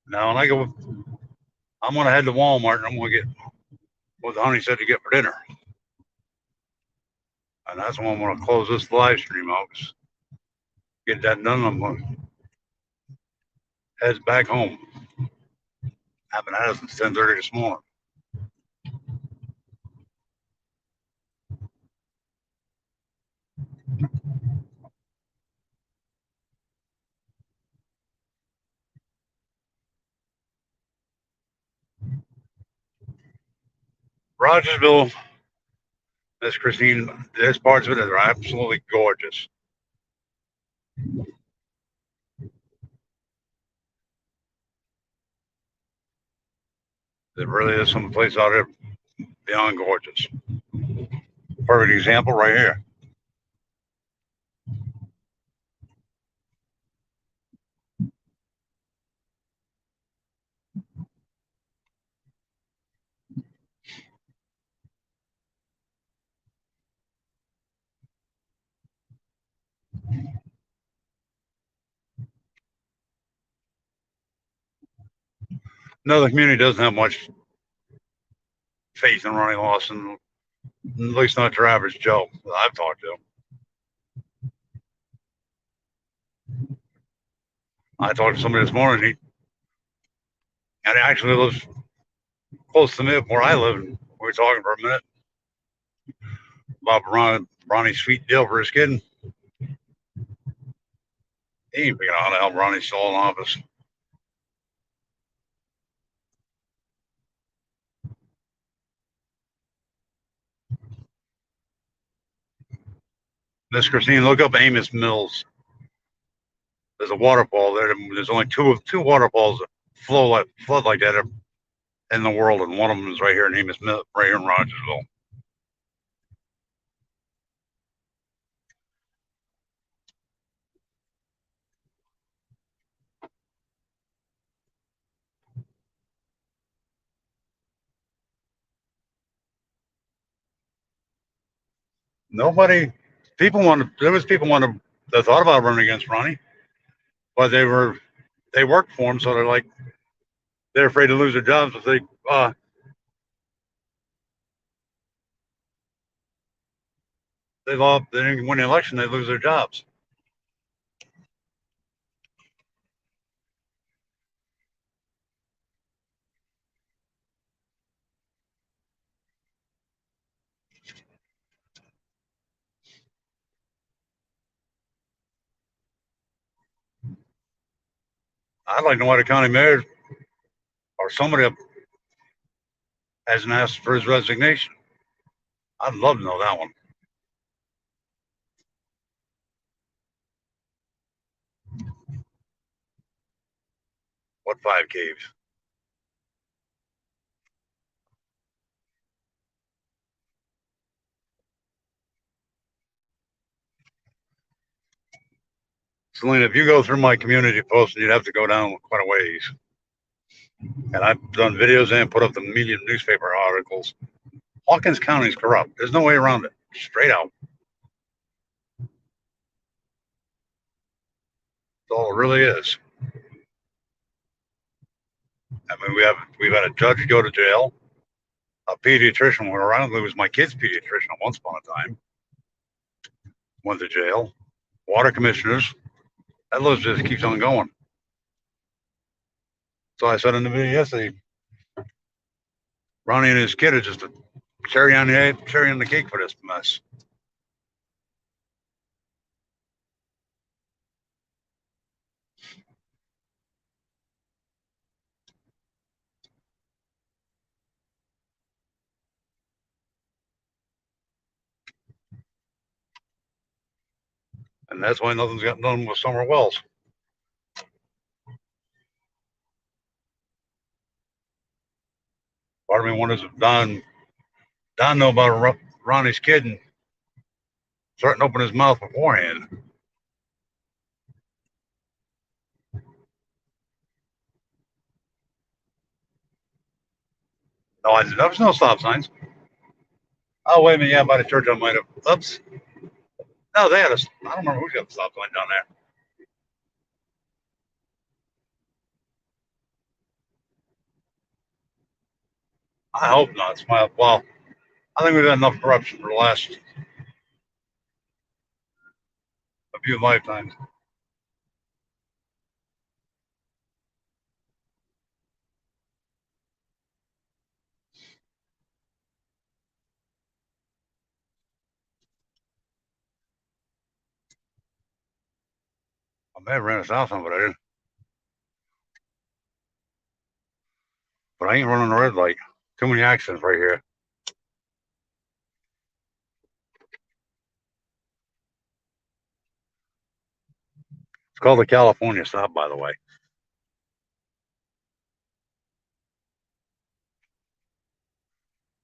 Now, when I go, I'm going to head to Walmart and I'm going to get what the honey said to get for dinner. And that's when I'm going to close this live stream out. Get that done. I'm going to head back home. Haven't had it since 10:30 this morning. Rogersville, Miss Christine, there's parts of it that are absolutely gorgeous. There really is some place out there beyond gorgeous. Perfect example right here. No, the community doesn't have much faith in Ronnie Lawson, at least not your average Joe that I've talked to. I talked to somebody this morning, and he actually lives close to me where I live. We were talking for a minute about Ronnie's sweet deal for his kid. He ain't figuring out how the hell Ronnie's still in office. Miss Christine, look up Amos Mills. There's a waterfall there. There's only two waterfalls that flood like that in the world, and one of them is right here in Amos Mills, right here in Rogersville. Nobody, there was people that thought about running against Ronnie, but they worked for him, so they're afraid to lose their jobs if they didn't win the election, they lose their jobs. I'd like to know why the county mayor or somebody up hasn't asked for his resignation. I'd love to know that one. What 5 caves? Selena, if you go through my community post, you'd have to go down quite a ways. And I've done videos and put up the media newspaper articles. Hawkins County is corrupt. There's no way around it. Straight out. That's all it really is. I mean, we've had a judge go to jail. A pediatrician went around. It was my kid's pediatrician at once upon a time. Went to jail. Water commissioners. That list just keeps on going. So I said in the video yesterday, Ronnie and his kid are just a cherry on the cake for this mess. And that's why nothing's gotten done with Summer Wells. Part of me wonders if Don know about Ronnie's kid and starting to open his mouth beforehand. No, there was no stop signs. Oh, wait a minute. Yeah, by the church I might have. Oops. No, they had I don't remember who's got the stop sign down there. I hope not. Well, I think we've had enough corruption for the last a few lifetimes. I may have ran a south on, but I didn't. But I ain't running a red light. Too many accidents right here. It's called the California stop, by the way.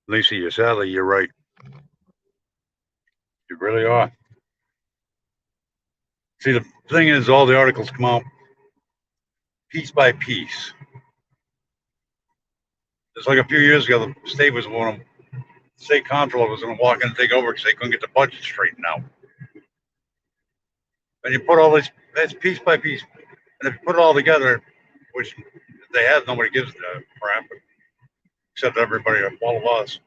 Lisa, you're right. You really are. See, the thing is, all the articles come out piece by piece. Just like a few years ago, the state was one of state comptroller was going to walk in and take over because they couldn't get the budget straightened out. And you put all this, that's piece by piece. And if you put it all together, which they have, nobody gives a crap, except everybody, all of us.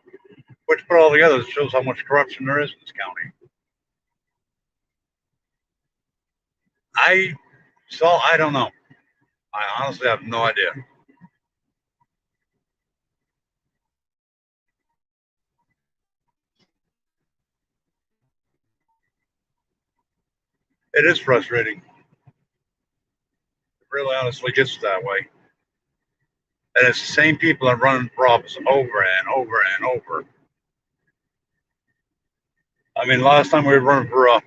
But you put it all together, it shows how much corruption there is in this county. I don't know. I honestly have no idea. It is frustrating. It really honestly gets that way. And it's the same people that run for office over and over and over. I mean, last time we were running for the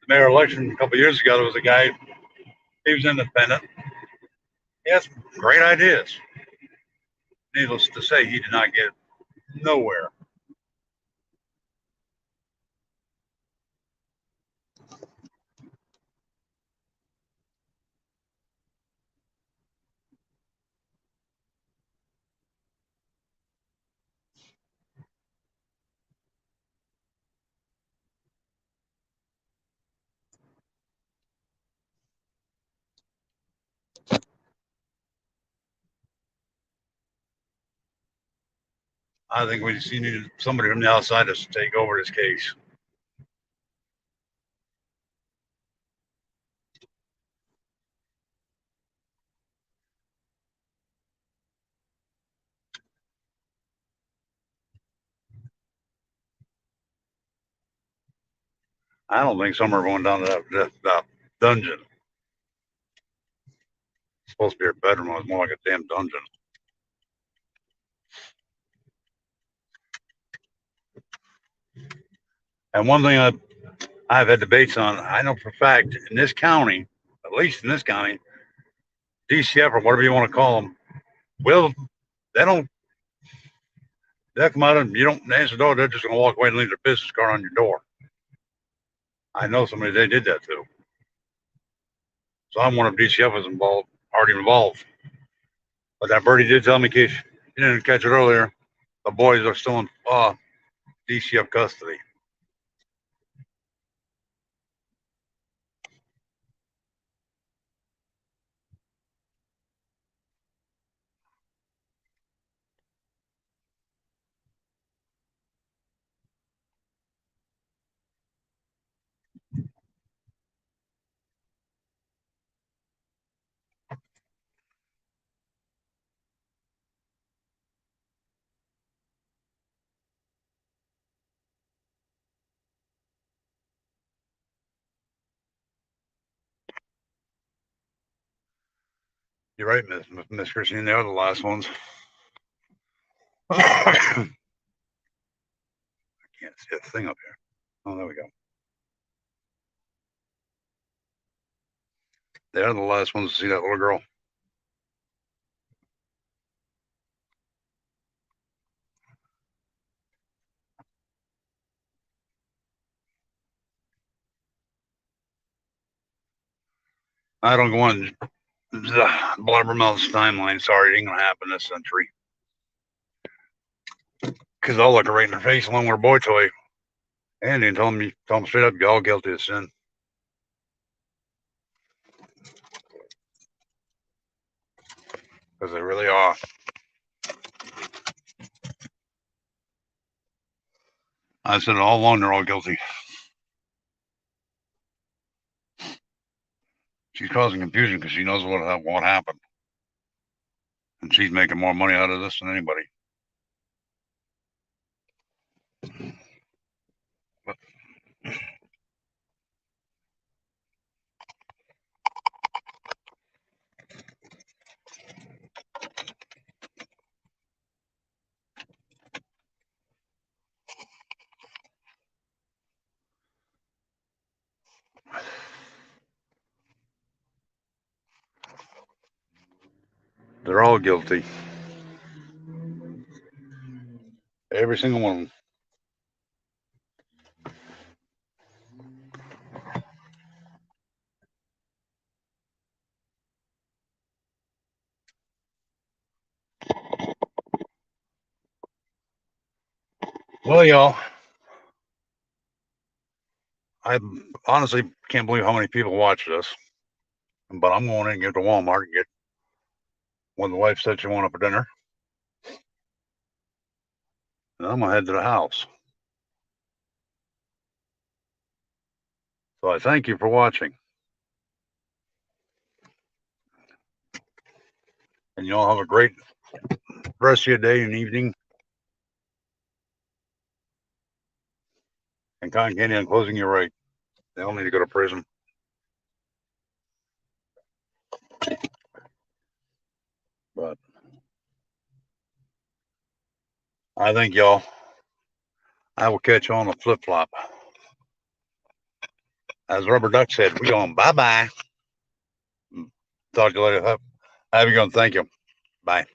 mayor election a couple of years ago, there was a guy, he was independent. He had some great ideas. Needless to say, he did not get nowhere. I think we just needed somebody from the outside to take over this case. I don't think some are going down to that dungeon. It's supposed to be her bedroom. It's more like a damn dungeon. And one thing I've had debates on, I know for a fact in this county, at least in this county, DCF or whatever you want to call them, will they don't they'll come out and you don't answer the door, they're just gonna walk away and leave their business card on your door. I know somebody they did that to. So I'm wondering if DCF was already involved. But that birdie did tell me, in case you didn't catch it earlier, the boys are still in DCF custody. You're right, Miss Christine. They are the last ones. I can't see a thing up here. Oh, there we go. They are the last ones to see that little girl. I don't go on Blabbermouth's timeline. Sorry, it ain't gonna happen this century. Because I'll look her right in her face along with her boy toy. Andy and tell them straight up, you're all guilty of sin. Because they really are. I said it all along, they're all guilty. She's causing confusion because she knows what happened. And she's making more money out of this than anybody. But they're all guilty. Every single one of them. Well, y'all, I honestly can't believe how many people watch this. But I'm going in and get to Walmart and get when the wife said she wanted for dinner. And I'm going to head to the house. So I thank you for watching. And you all have a great rest of your day and evening. And Cotton Candy, on closing, you're right. They all need to go to prison. But I thank y'all. I will catch you on the flip flop. As Rubber Duck said, we going bye bye. Talk to you later. Have a good one. Thank you. Bye.